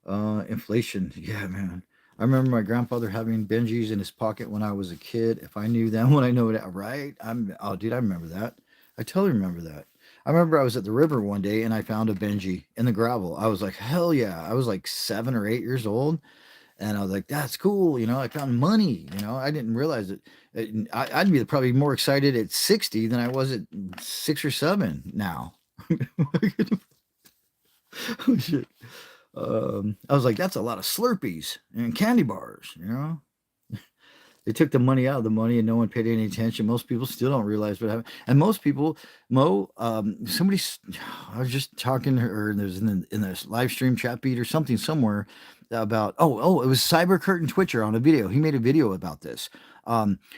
Inflation. Yeah, man. I remember my grandfather having Benjis in his pocket when I was a kid. If I knew then what I know now, right? Dude, I remember that. I totally remember that. I remember I was at the river one day and I found a Benji in the gravel. I was like, hell yeah. I was like 7 or 8 years old. And I was like, that's cool. I found money. I didn't realize it. I'd be probably more excited at 60 than I was at 6 or 7 now. Oh shit. I was like, that's a lot of Slurpees and candy bars, They took the money out of the money and no one paid any attention. Most people still don't realize what happened. And most people, somebody, I was just talking, or there's in this live stream chat feed or something somewhere about, it was Cyber Curtain Twitcher on a video. He made a video about this.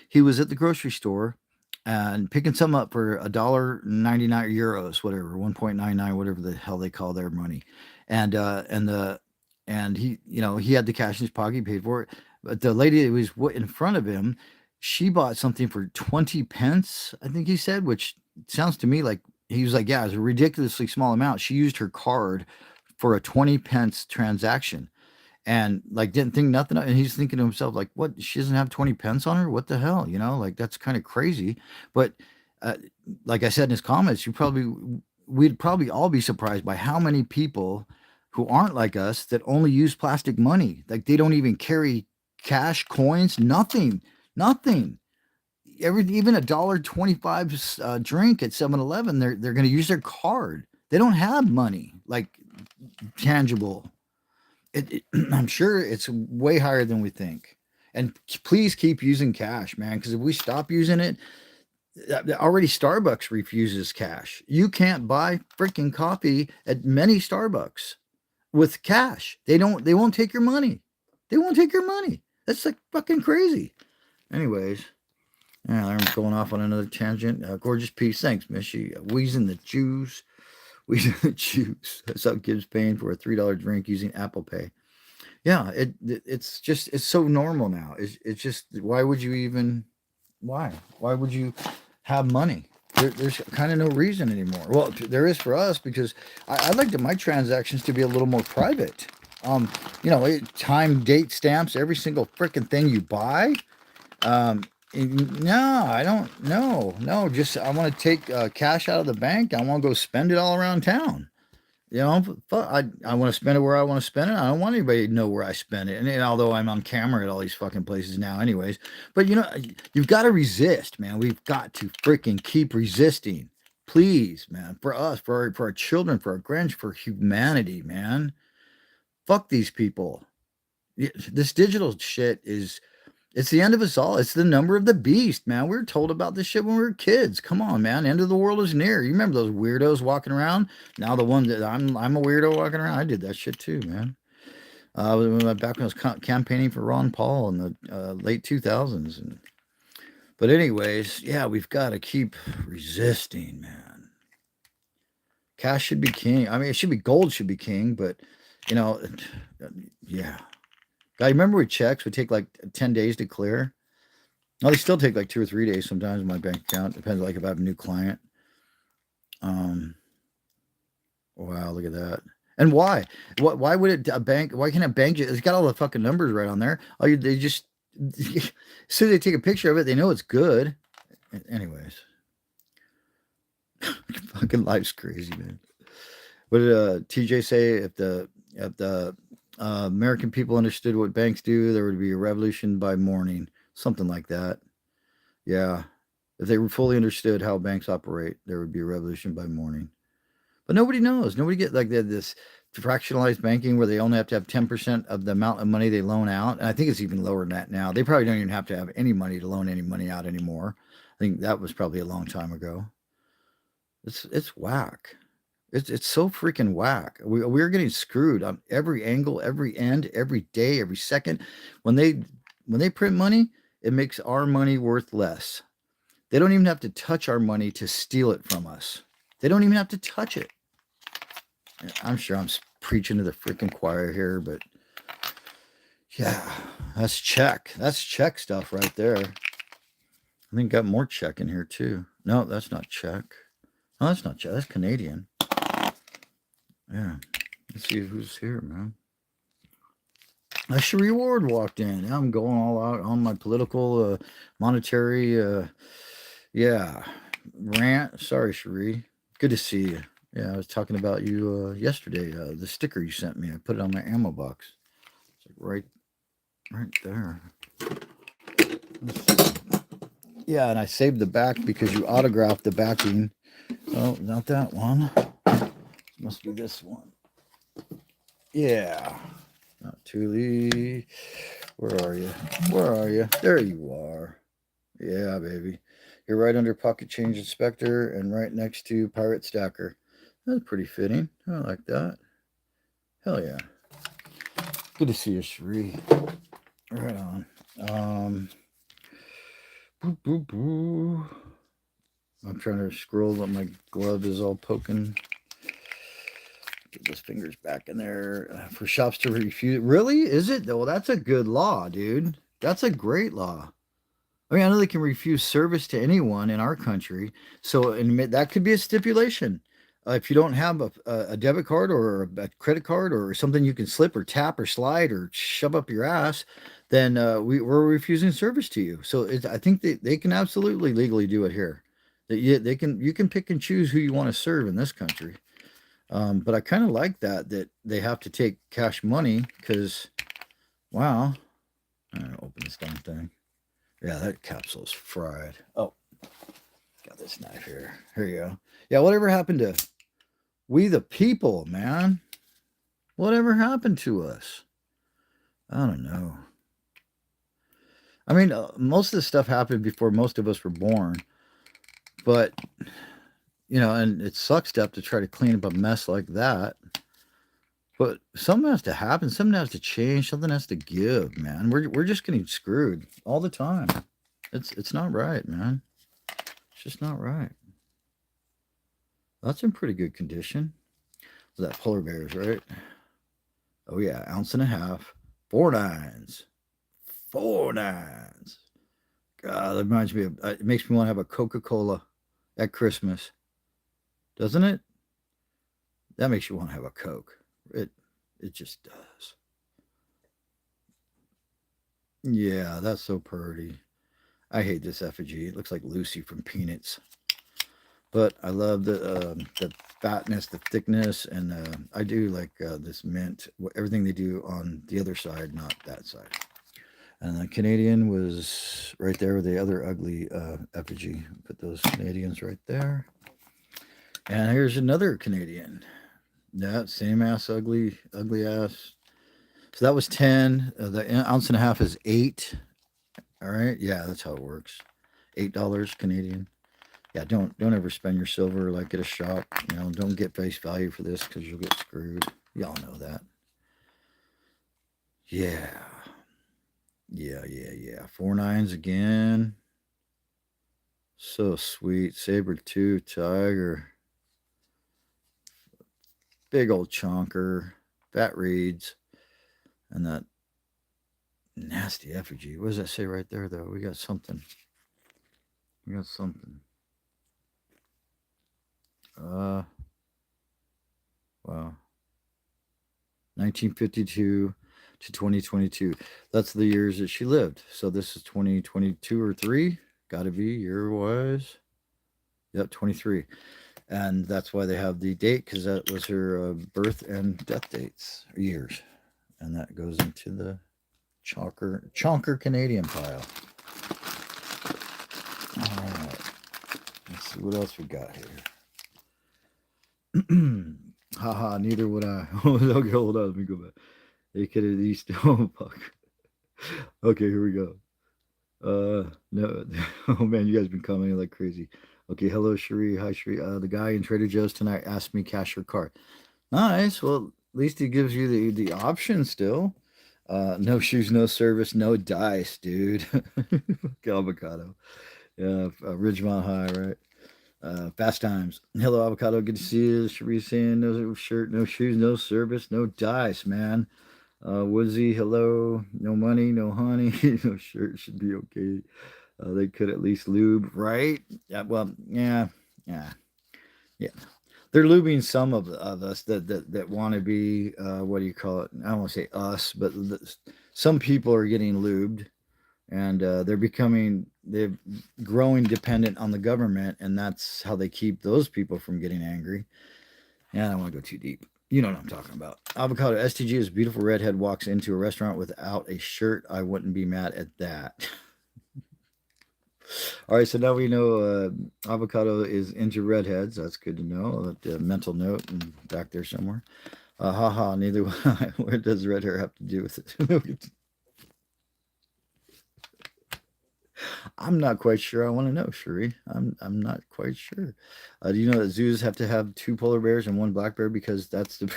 He was at the grocery store and picking some up for $1.99 whatever, 1.99, whatever the hell they call their money. And he, he had the cash in his pocket, he paid for it. But the lady that was in front of him, she bought something for 20 pence, I think he said, which sounds to me like he was like, yeah, it's a ridiculously small amount. She used her card for a 20 pence transaction and like didn't think nothing of, and he's thinking to himself like, what, she doesn't have 20 pence on her, what the hell, like that's kind of crazy. But uh, like I said in his comments, we'd probably all be surprised by how many people who aren't like us that only use plastic money, like they don't even carry cash, coins, nothing. Even $1.25 drink at 7-Eleven, they're going to use their card. They don't have money like tangible. I'm sure it's way higher than we think. And please keep using cash, man, because if we stop using it, already Starbucks refuses cash. You can't buy freaking coffee at many Starbucks with cash. They won't take your money. They won't take your money. That's like fucking crazy. Anyways, yeah, I'm going off on another tangent. Gorgeous piece. Thanks, Mishy. Wheezing the Jews. Wheezing the Jews. That's how Gibbs paying for a $3 drink using Apple Pay. Yeah, it's just it's so normal now. It's just why would you even why would you have money? There's kind of no reason anymore. Well, there is for us because I'd like my transactions to be a little more private. Time, date stamps, every single freaking thing you buy. No, I don't. No. Just I want to take cash out of the bank. I want to go spend it all around town. I want to spend it where I want to spend it. I don't want anybody to know where I spend it. And although I'm on camera at all these fucking places now, anyways, but you've got to resist, man. We've got to freaking keep resisting, please, man. For us, for our children, for our grandchildren, for humanity, man. Fuck these people. This digital shit it's the end of us all. It's the number of the beast, man. We were told about this shit when we were kids. Come on, man. End of the world is near. You remember those weirdos walking around? Now the one that I'm a weirdo walking around. I did that shit too, man. Back when I was campaigning for Ron Paul in the late 2000s. But anyways, yeah, we've got to keep resisting, man. Cash should be king. I mean, it should be gold should be king, but yeah. I remember with checks would take like 10 days to clear. Oh, they still take like 2 or 3 days sometimes in my bank account. Depends like if I have a new client. Wow, look at that. And why? Why would it a bank? Why can't a bank? It's got all the fucking numbers right on there. They just as soon as they take a picture of it, they know it's good. Anyways, fucking life's crazy, man. What did TJ say? If the American people understood what banks do, there would be a revolution by morning, something like that. Yeah, if they fully understood how banks operate, there would be a revolution by morning. But nobody knows. Nobody get like this fractionalized banking where they only have to have 10% of the amount of money they loan out. And I think it's even lower than that now. They probably don't even have to have any money to loan any money out anymore. I think that was probably a long time ago. It's whack. It's so freaking whack. We're getting screwed on every angle, every end, every day, every second. When they print money, it makes our money worth less. They don't even have to touch our money to steal it from us. They don't even have to touch it. I'm sure I'm preaching to the freaking choir here, but yeah, that's check. That's check stuff right there. I think got more check in here too. No, that's not check. No, that's not check. That's Canadian. Yeah. Let's see who's here, man. Cherie Ward walked in. I'm going all out on my political, monetary, rant. Sorry, Cherie. Good to see you. Yeah, I was talking about you yesterday. The sticker you sent me. I put it on my ammo box. It's like right there. Yeah, and I saved the back because you autographed the backing. Oh, not that one. Must be this one. Yeah. Not Thule. Where are you? Where are you? There you are. Yeah, baby. You're right under Pocket Change Inspector and right next to Pirate Stacker. That's pretty fitting. I like that. Hell yeah. Good to see you, Cherie. Right on. Boo, boo, boo. I'm trying to scroll, but my glove is all poking. Get those fingers back in there for shops to refuse. Really? Is it? Well, that's a good law, dude. That's a great law. I mean, I know they can refuse service to anyone in our country. So, and that could be a stipulation. If you don't have a debit card or a credit card or something you can slip or tap or slide or shove up your ass, then we're refusing service to you. So I think they can absolutely legally do it here. That you can pick and choose who you want to serve in this country. But I kind of like that they have to take cash money because, wow. I'm gonna open this damn thing. Yeah, that capsule's fried. Oh, got this knife here. Here you go. Yeah, whatever happened to we the people, man? Whatever happened to us? I don't know. I mean, most of this stuff happened before most of us were born. But, and it sucks to have to try to clean up a mess like that. But something has to happen. Something has to change. Something has to give, man. We're just getting screwed all the time. It's not right, man. It's just not right. That's in pretty good condition. That polar bears, right? Oh yeah, ounce and a half, 4 nines, 4 nines. God, that reminds me of. It makes me want to have a Coca-Cola at Christmas, doesn't it? That makes you want to have a Coke. It just does. Yeah, that's so pretty. I hate this effigy. It looks like Lucy from Peanuts. But I love the fatness, the thickness, and I do like this mint. Everything they do on the other side, not that side. And the Canadian was right there with the other ugly effigy. Put those Canadians right there. And here's another Canadian. That same ass, ugly ass. So that was 10. The ounce and a half is 8. All right. Yeah, that's how it works. $8 Canadian. Yeah, don't ever spend your silver like at a shop. Don't get face value for this because you'll get screwed. Y'all know that. Yeah. 4 nines again. So sweet. Saber tooth tiger. Big old chonker. Fat reeds. And that nasty effigy. What does that say right there, though? We got something. Wow. 1952 to 2022. That's the years that she lived. So this is 2022 or 3. Got to be year-wise. Yep, 23. And that's why they have the date, because that was her birth and death dates, or years. And that goes into the chonker Canadian pile. All right. Let's see what else we got here. Haha, neither would I. Okay, hold on. Let me go back. They could at least. Oh, fuck. Okay, here we go. No. Oh, man, you guys been commenting like crazy. Okay, hello, Cherie. Hi, Cherie. The guy in Trader Joe's tonight asked me cash or card. Nice. Well, at least he gives you the option still. No shoes, no service, no dice, dude. Avocado. Yeah, Ridgemont High, right? Fast Times. Hello, Avocado. Good to see you. Cherie saying no shirt, no shoes, no service, no dice, man. Woodsy, hello. No money, no honey, no shirt. Should be okay. They could at least lube, right? Yeah. Well, yeah. They're lubing some of us that want to be what do you call it? I don't want to say us, but some people are getting lubed, and they're growing dependent on the government, and that's how they keep those people from getting angry. Yeah, I don't want to go too deep. You know what I'm talking about. Avocado STG is beautiful redhead walks into a restaurant without a shirt. I wouldn't be mad at that. All right, so now we know Avocado is into redheads. That's good to know. That mental note and back there somewhere. Haha, neither would I. What does red hair have to do with it? I'm not quite sure. I want to know, Cherie. I'm not quite sure. Do you know that zoos have to have 2 polar bears and 1 black bear because that's the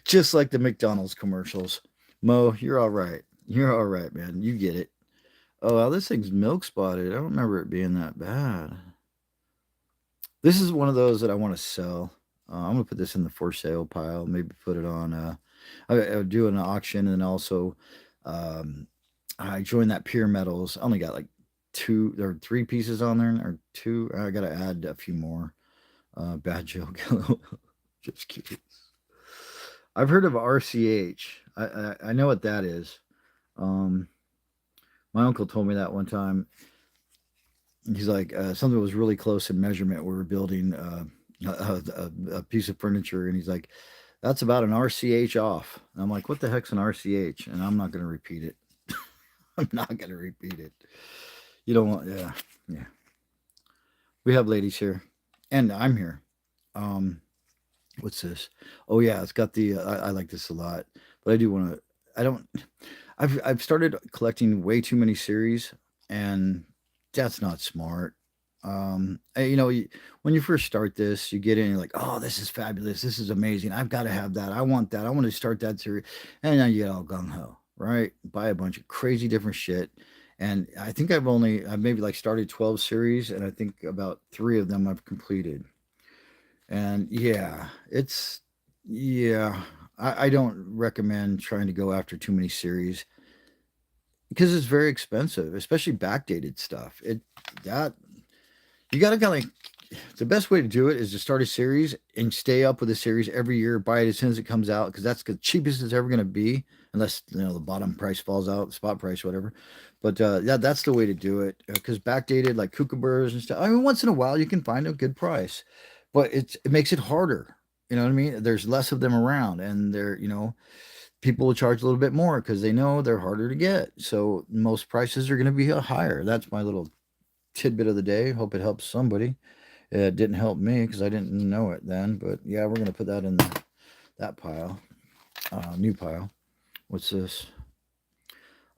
just like the McDonald's commercials. Mo, you're all right. You're all right, man. You get it. Oh, wow, this thing's milk spotted. I don't remember it being that bad. This is one of those that I want to sell. I'm gonna put this in the for sale pile. Maybe put it on. I would do an auction, and also, um, I joined that Pure Metals. I only got like two or three pieces on there, or two. I got to add a few more. Bad joke. Just kidding. I've heard of RCH. I know what that is. Um, my uncle told me that one time. He's like, something was really close in measurement. We were building a piece of furniture, and he's like, that's about an RCH off. And I'm like, what the heck's an RCH? And I'm not going to repeat it. I'm not going to repeat it. You don't want, yeah, yeah. We have ladies here, and I'm here. Um, what's this? Oh yeah, it's got the. I like this a lot, but I do want to. I don't. I've started collecting way too many series, and that's not smart. When you first start this, you get in, you're like, oh, this is fabulous, this is amazing, I've got to have that, I want that, I want to start that series, and then you get all gung ho, right? Buy a bunch of crazy different shit, and I think I've maybe like started 12 series, and I think about three of them I've completed, and yeah, I don't recommend trying to go after too many series because it's very expensive, especially backdated stuff. It that you got to kind of the best way to do it is to start a series and stay up with the series every year. Buy it as soon as it comes out because that's the cheapest it's ever going to be, unless the bottom price falls out, spot price, whatever. But yeah, that's the way to do it because backdated like kookaburras and stuff. I mean, once in a while you can find a good price, but it makes it harder. You know what I mean? There's less of them around, and people will charge a little bit more because they know they're harder to get. So most prices are going to be higher. That's my little tidbit of the day. Hope it helps somebody. It didn't help me because I didn't know it then. But yeah, we're going to put that in that pile. New pile. What's this?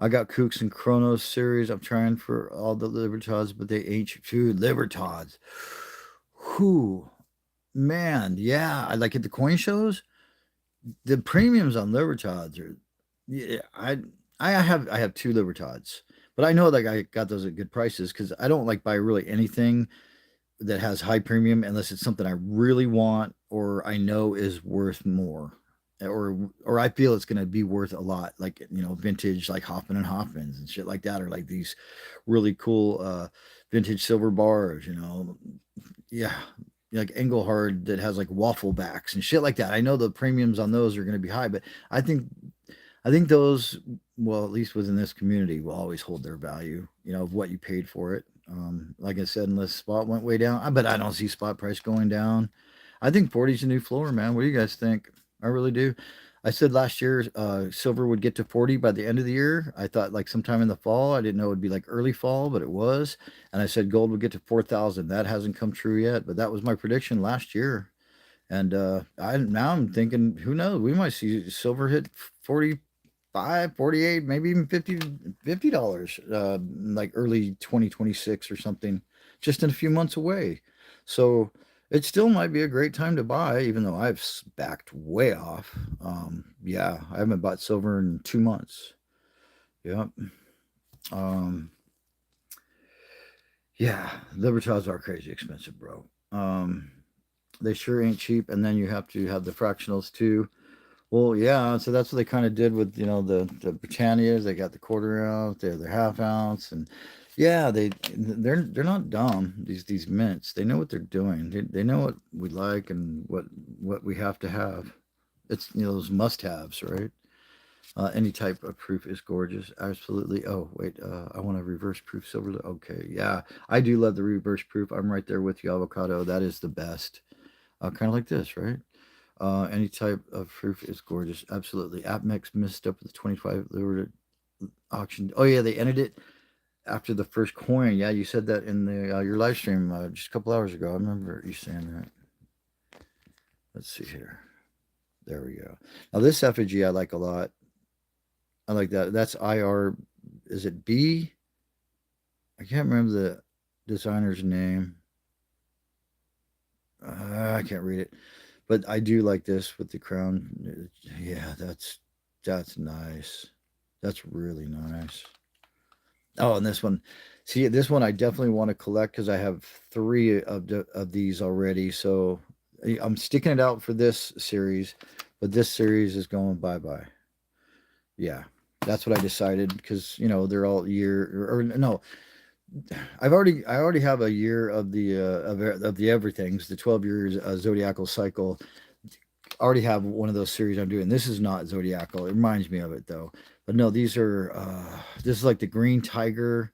I got Kooks and Chronos series. I'm trying for all the Libertads, but they ain't food. Libertads. Who? Man, yeah. I like at the coin shows. The premiums on Libertads are, yeah. I have two Libertads, but I know that I got those at good prices because I don't like buy really anything that has high premium unless it's something I really want or I know is worth more. Or I feel it's gonna be worth a lot, like vintage like Hoffman and Hoffmans and shit like that, or like these really cool vintage silver bars. Yeah, like Engelhard that has like waffle backs and shit like that. I know the premiums on those are gonna be high, but I think I think those, well, at least within this community, will always hold their value, of what you paid for it. Like I said, unless spot went way down, but I don't see spot price going down. I think 40 is a new floor, man. What do you guys think? I really do. I said last year silver would get to 40 by the end of the year. I thought like sometime in the fall. I didn't know it would be like early fall, but it was. And I said gold would get to 4,000. That hasn't come true yet, but that was my prediction last year. And I'm thinking, who knows? We might see silver hit 45, 48, maybe even $50, like early 2026 or something, just in a few months away. So it still might be a great time to buy, even though I've backed way off. Yeah, I haven't bought silver in 2 months. Yep. Um, yeah, Libertads are crazy expensive, bro. They sure ain't cheap, and then you have to have the fractionals too. Well, yeah, so that's what they kind of did with the Britannias. They got the quarter ounce, they're the half ounce, and yeah, they're not dumb. These mints, they know what they're doing. They know what we like and what we have to have. It's those must haves, right? Any type of proof is gorgeous. Absolutely. Oh wait, I want a reverse proof silver. Okay, yeah, I do love the reverse proof. I'm right there with you, avocado. That is the best. Kind of like this, right? Any type of proof is gorgeous. Absolutely. AppMex missed up with the 25 Liberty auction. Oh, yeah, they ended it after the first coin. Yeah, you said that in your live stream just a couple hours ago. I remember you saying that. Let's see here. There we go. Now, this effigy I like a lot. I like that. That's IR. Is it B? I can't remember the designer's name. I can't read it. But I do like this with the crown. Yeah, that's nice. That's really nice. Oh, and this one, see, this one I definitely want to collect because I have three of these already. So I'm sticking it out for this series, but this series is going bye bye. Yeah, that's what I decided because they're all year or no. I already have a year of the of the everythings, the 12 years zodiacal cycle. I already have one of those series I'm doing. This is not zodiacal. It reminds me of it though. But no, these are this is like the green tiger,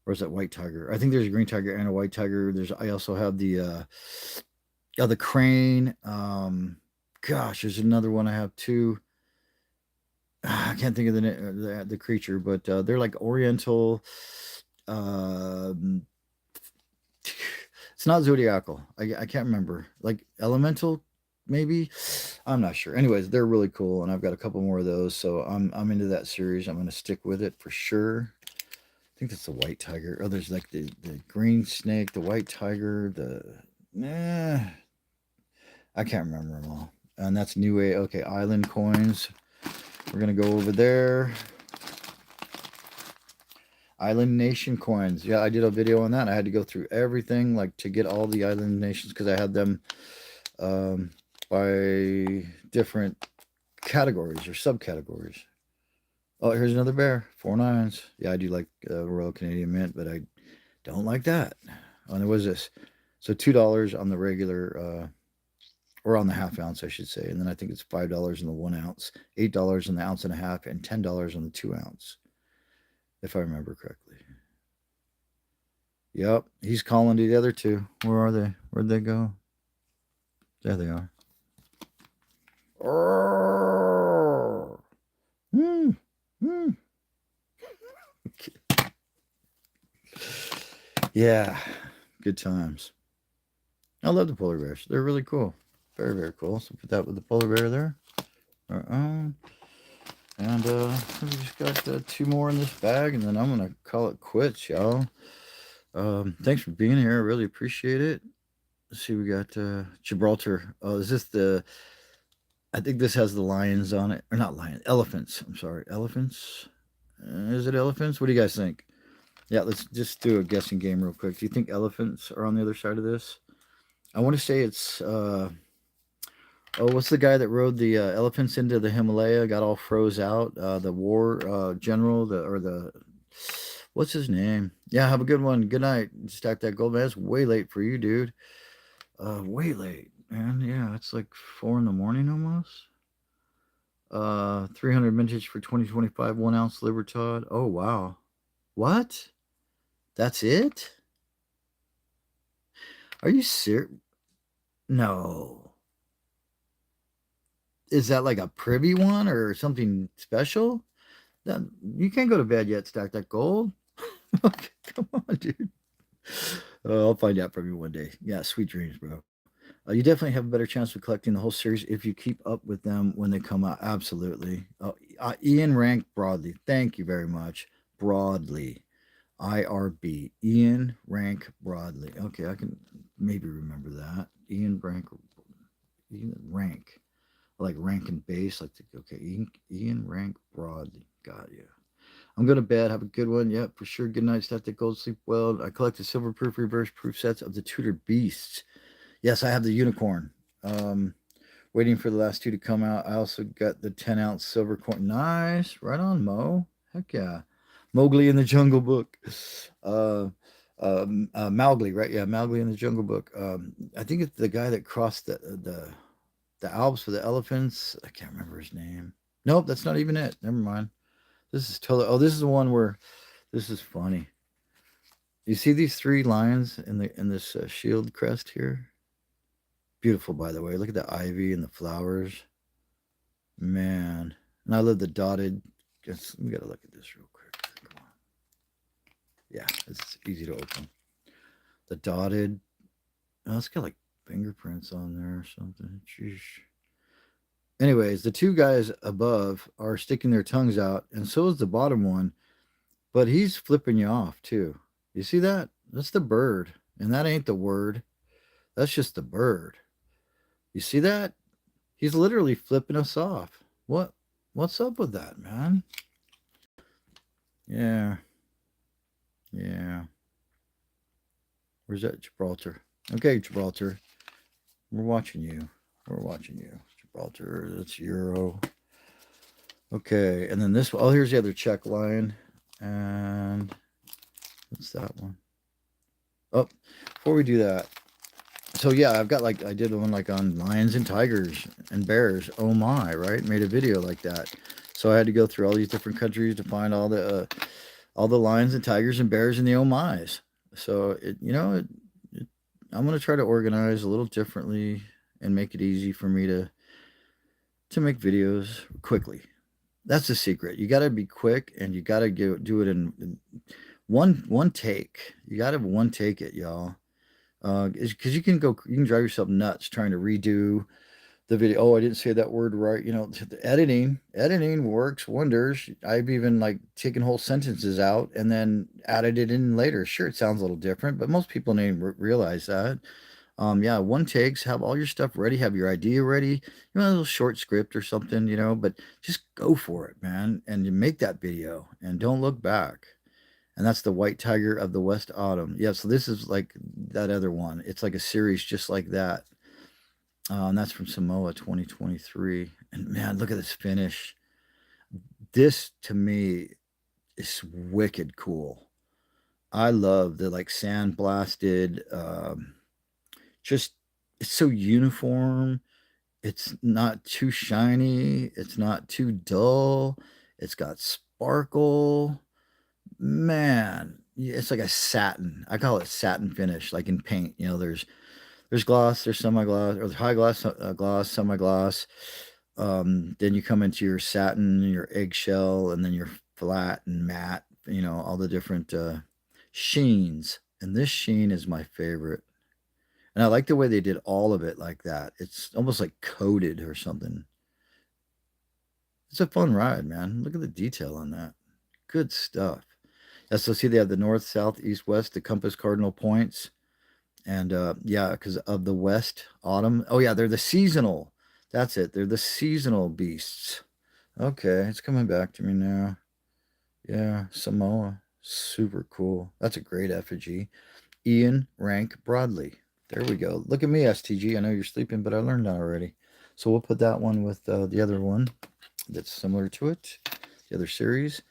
or is that white tiger? I think there's a green tiger and a white tiger. I also have the crane. Gosh, there's another one I have too. I can't think of the creature, but they're like Oriental. Um, it's not zodiacal. I can't remember. Like elemental, maybe. I'm not sure. Anyways, they're really cool, and I've got a couple more of those, so I'm into that series. I'm gonna stick with it for sure. I think that's the white tiger. Oh, there's like the green snake, the white tiger, I can't remember them all. And that's new way. Okay, island coins. We're gonna go over there. Island Nation coins. Yeah, I did a video on that. I had to go through everything like to get all the island nations because I had them um, by different categories or subcategories. Oh, here's another bear. 4 9s. Yeah, I do like Royal Canadian Mint, but I don't like that. Oh, and what is this? So $2 on the regular, or on the half ounce, I should say, and then I think it's $5 in the 1 ounce, $8 in the ounce and a half, and $10 on the 2 ounce, if I remember correctly. Yep, he's calling to the other two. Where are they? Where'd they go? There they are. Mm, mm. Yeah, good times. I love the polar bears. They're really cool. Very, very cool. So put that with the polar bear there. And we just got two more in this bag, and then I'm gonna call it quits, y'all. Thanks for being here. I really appreciate it. Let's see, we got Gibraltar. Oh, is this the? I think this has the lions on it, or not lions, elephants. I'm sorry, elephants. Is it elephants? What do you guys think? Yeah, let's just do a guessing game real quick. Do you think elephants are on the other side of this? I want to say it's oh, what's the guy that rode the elephants into the Himalaya? Got all froze out. The war general, the what's his name? Yeah, have a good one. Good night. Stack that gold, man. It's way late for you, dude. Way late, man. Yeah, it's like 4 in the morning almost. 300 vintage for 2025, 1 ounce Libertad. Oh wow, what? That's it? Are you serious? No. Is that like a privy one or something special? Then you can't go to bed yet. Stack that gold. Okay, come on, dude. I'll find out from you one day. Yeah, sweet dreams, bro. You definitely have a better chance of collecting the whole series if you keep up with them when they come out. Absolutely. Ian Rank Broadly. Thank you very much. Broadly. IRB. Ian Rank Broadly. Okay, I can maybe remember that. Ian Rank. Like rank and base. Okay, Ian Rank Broadly. Got you. I'm going to bed. Have a good one. Yep, for sure. Good night. Stack that gold. Sleep well. I collected silver proof, reverse proof sets of the Tudor Beasts. Yes, I have the unicorn. Um, Waiting for the last two to come out. I also got the 10 ounce silver coin. Nice. Right on, Mo. Heck yeah. Mowgli in the Jungle Book. Mowgli, right? Yeah, Mowgli in the Jungle Book. I think it's the guy that crossed the Alps for the elephants. I can't remember his name. Nope, that's not even it. Never mind. This is totally. Oh, this is the one where this is funny. You see these three lions in this shield crest here? Beautiful, by the way. Look at the ivy and the flowers. Man. And I love the dotted. We got to look at this real quick. Come on. Yeah, it's easy to open. The dotted. Oh, it's got like fingerprints on there or something. Sheesh. Anyways, the two guys above are sticking their tongues out, and so is the bottom one, but he's flipping you off too. You see that? That's the bird, and that ain't the word. That's just the bird. You see that? He's literally flipping us off. What's up with that, man? Yeah. Yeah. Where's that Gibraltar? Okay, Gibraltar. We're watching you. We're watching you. Gibraltar. That's Euro. Okay. And then this one. Oh, here's the other Czech line. And what's that one? Oh, before we do that, so yeah, I've got like I did one like on lions and tigers and bears. Oh my, right? Made a video like that. So I had to go through all these different countries to find all the lions and tigers and bears in the oh my's. So it I'm gonna try to organize a little differently and make it easy for me to make videos quickly. That's the secret. You got to be quick and you got to do it in one take. You got to one take it, y'all. Because you can drive yourself nuts trying to redo the video. Oh, I didn't say that word right. The editing works wonders. I've even like taken whole sentences out and then added it in later. Sure, it sounds a little different, but most people don't even realize that. Yeah, one takes, have all your stuff ready, have your idea ready, a little short script or something, but just go for it, man, and you make that video and don't look back. And that's the White Tiger of the West Autumn. Yeah, so this is like that other one. It's like a series just like that. And that's from Samoa 2023. And man, look at this finish. This to me is wicked cool. I love the like sandblasted, just it's so uniform. It's not too shiny. It's not too dull. It's got sparkle. Man, it's like a satin. I call it satin finish, like in paint. There's gloss, there's semi-gloss, or high gloss, gloss, semi-gloss. Then you come into your satin, your eggshell, and then your flat and matte. All the different sheens. And this sheen is my favorite. And I like the way they did all of it like that. It's almost like coated or something. It's a fun ride, man. Look at the detail on that. Good stuff. Yeah, so see they have the north, south, east, west, the compass cardinal points. And yeah, because of the west, autumn. Oh yeah, they're the seasonal. That's it. They're the seasonal beasts. Okay, it's coming back to me now. Yeah, Samoa. Super cool. That's a great effigy. Ian Rank Broadley. There we go. Look at me, STG. I know you're sleeping, but I learned that already. So we'll put that one with the other one that's similar to it, the other series.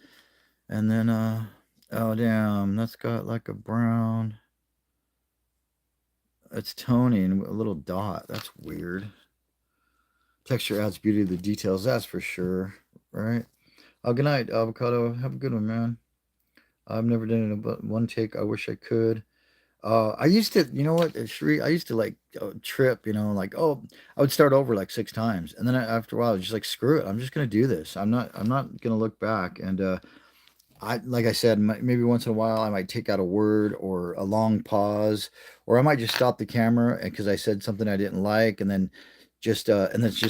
And then, oh, damn, that's got like a brown. It's Tony and a little dot. That's weird. Texture adds beauty to the details, that's for sure. Right? Oh, good night, Avocado. Have a good one, man. I've never done it in one take. I wish I could. I used to, you know what, Sheree, I used to like trip, like, oh, I would start over like 6 times, and then after a while, I was just like, screw it, I'm just gonna do this. I'm not gonna look back. And like I said, maybe once in a while, I might take out a word or a long pause, or I might just stop the camera because I said something I didn't like, and then just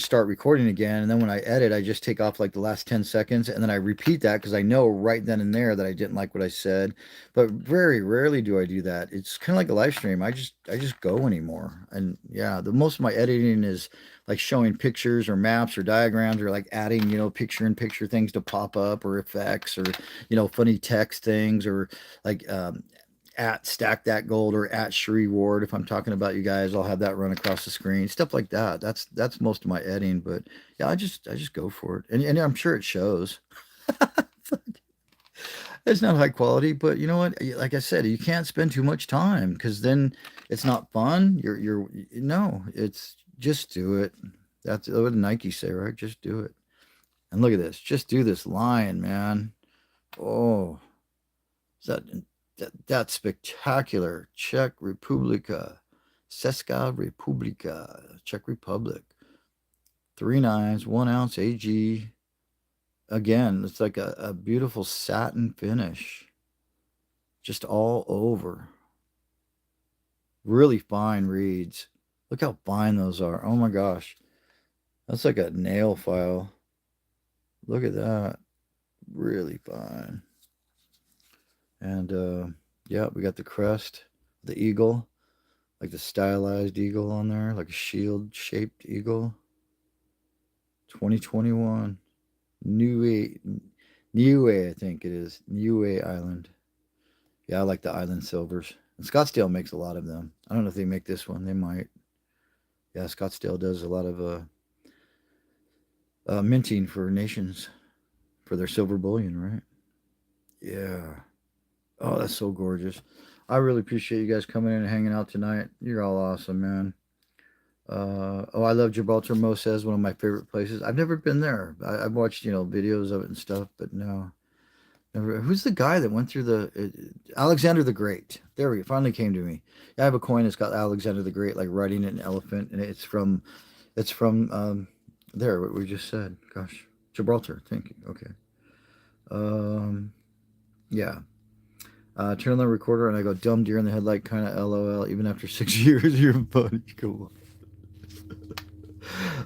start recording again. And then when I edit, I just take off like the last 10 seconds, and then I repeat that because I know right then and there that I didn't like what I said. But very rarely do I do that. It's kind of like a live stream. I just go anymore. And yeah, the most of my editing is like showing pictures or maps or diagrams, or like adding, picture in picture things to pop up, or effects, or funny text things, or like at Stack That Gold or at Sheree Ward. If I'm talking about you guys, I'll have that run across the screen, stuff like that. That's most of my editing. But yeah, I just go for it, and I'm sure it shows. It's not high quality, but you know what? Like I said, you can't spend too much time because then it's not fun. You're no, it's just do it. That's what Nike say, right? Just do it. And look at this. Just do this lion, man. Oh, is that's spectacular. Czech Republika. Česká Republika. Czech Republic. 3 nines, 1 ounce AG. Again, it's like a beautiful satin finish. Just all over. Really fine reeds. Look how fine those are. Oh my gosh. That's like a nail file. Look at that. Really fine. And yeah, we got the crest, the eagle, like the stylized eagle on there, like a shield shaped eagle. 2021. New Niue, I think it is. Niue Island. Yeah, I like the island silvers. And Scottsdale makes a lot of them. I don't know if they make this one. They might. Yeah, Scottsdale does a lot of minting for nations for their silver bullion, right? Yeah. Oh, that's so gorgeous. I really appreciate you guys coming in and hanging out tonight. You're all awesome, man. Oh, I love Gibraltar. Mo says one of my favorite places. I've never been there. I've watched videos of it and stuff, but no. Never. Who's the guy that went through the Alexander the Great? There we go. Finally came to me. Yeah, I have a coin that's got Alexander the Great like riding an elephant, and it's from there. What we just said. Gosh, Gibraltar. Thank you. Okay. Um, yeah. Turn on the recorder and I go dumb deer in the headlight, kind of LOL. Even after 6 years, you're funny. Come on,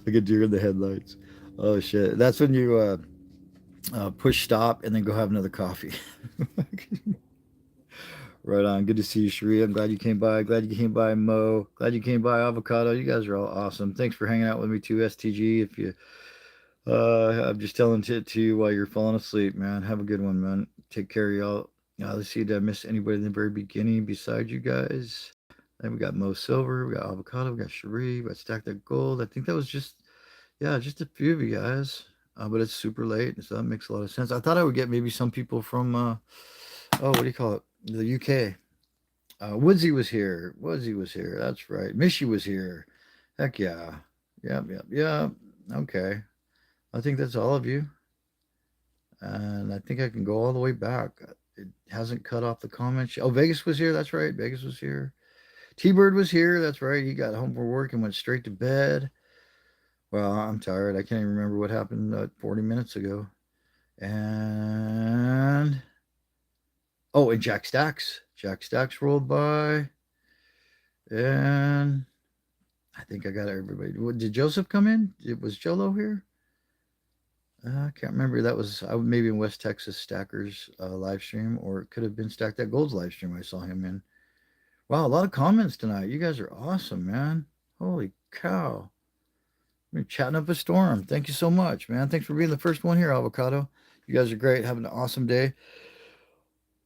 like a deer in the headlights. Oh shit! That's when you push stop and then go have another coffee. Right on. Good to see you, Sheree. I'm glad you came by. Glad you came by, Mo. Glad you came by, Avocado. You guys are all awesome. Thanks for hanging out with me too, STG. If you, I'm just telling it to you while you're falling asleep, man. Have a good one, man. Take care of y'all. Let's see. Did I miss anybody in the very beginning besides you guys? Then we got Mo Silver. We got Avocado. We got Sheree. We got Stack That Gold. I think that was just a few of you guys. But it's super late, so that makes a lot of sense. I thought I would get maybe some people from, what do you call it? The UK. Woodsy was here. Woodsy was here. That's right. Mishy was here. Heck yeah. Yep, yep, yep. Okay. I think that's all of you. And I think I can go all the way back. It hasn't cut off the comments. Oh, Vegas was here. That's right. Vegas was here. T Bird was here. That's right. He got home from work and went straight to bed. Well, I'm tired. I can't even remember what happened 40 minutes ago. And oh, and Jack Stacks. Jack Stacks rolled by. And I think I got everybody. Did Joseph come in? Was Jolo here? I can't remember. That was maybe in West Texas Stackers live stream, or it could have been Stack That Gold's live stream. I saw him in. Wow, a lot of comments tonight. You guys are awesome, man. Holy cow. We're chatting up a storm. Thank you so much, man. Thanks for being the first one here, Avocado. You guys are great. Having an awesome day.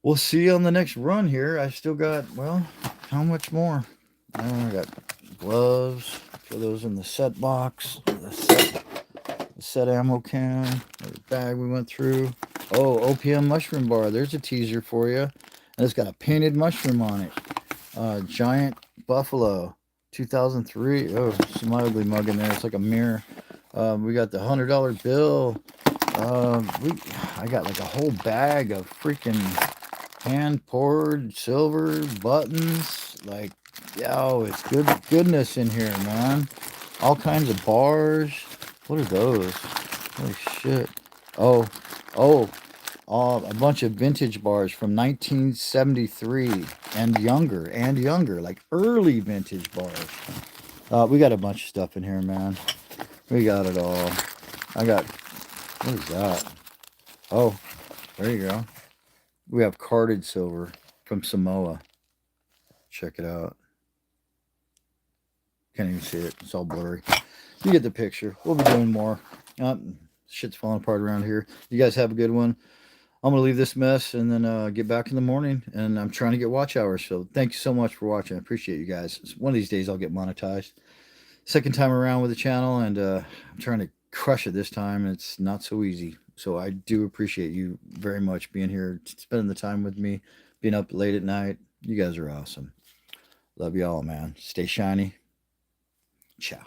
We'll see you on the next run here. I still got, well, how much more? I got gloves. Throw those in the set box. The set ammo can. The bag we went through. Oh, OPM mushroom bar. There's a teaser for you. And it's got a painted mushroom on it. Giant Buffalo. 2003. Oh, some ugly mug in there. It's like a mirror. We got the $100 bill. I got like a whole bag of freaking hand poured silver buttons. Like, yo, it's goodness in here, man. All kinds of bars. What are those? Holy shit. Oh, a bunch of vintage bars from 1973 and younger, like early vintage bars. We got a bunch of stuff in here, man. We got it all. What is that? Oh, there you go. We have carded silver from Samoa. Check it out. Can't even see it. It's all blurry. You get the picture. We'll be doing more. Shit's falling apart around here. You guys have a good one. I'm going to leave this mess and then get back in the morning. And I'm trying to get watch hours. So thank you so much for watching. I appreciate you guys. One of these days I'll get monetized. Second time around with the channel. And I'm trying to crush it this time. It's not so easy. So I do appreciate you very much being here, spending the time with me, being up late at night. You guys are awesome. Love you all, man. Stay shiny. Ciao.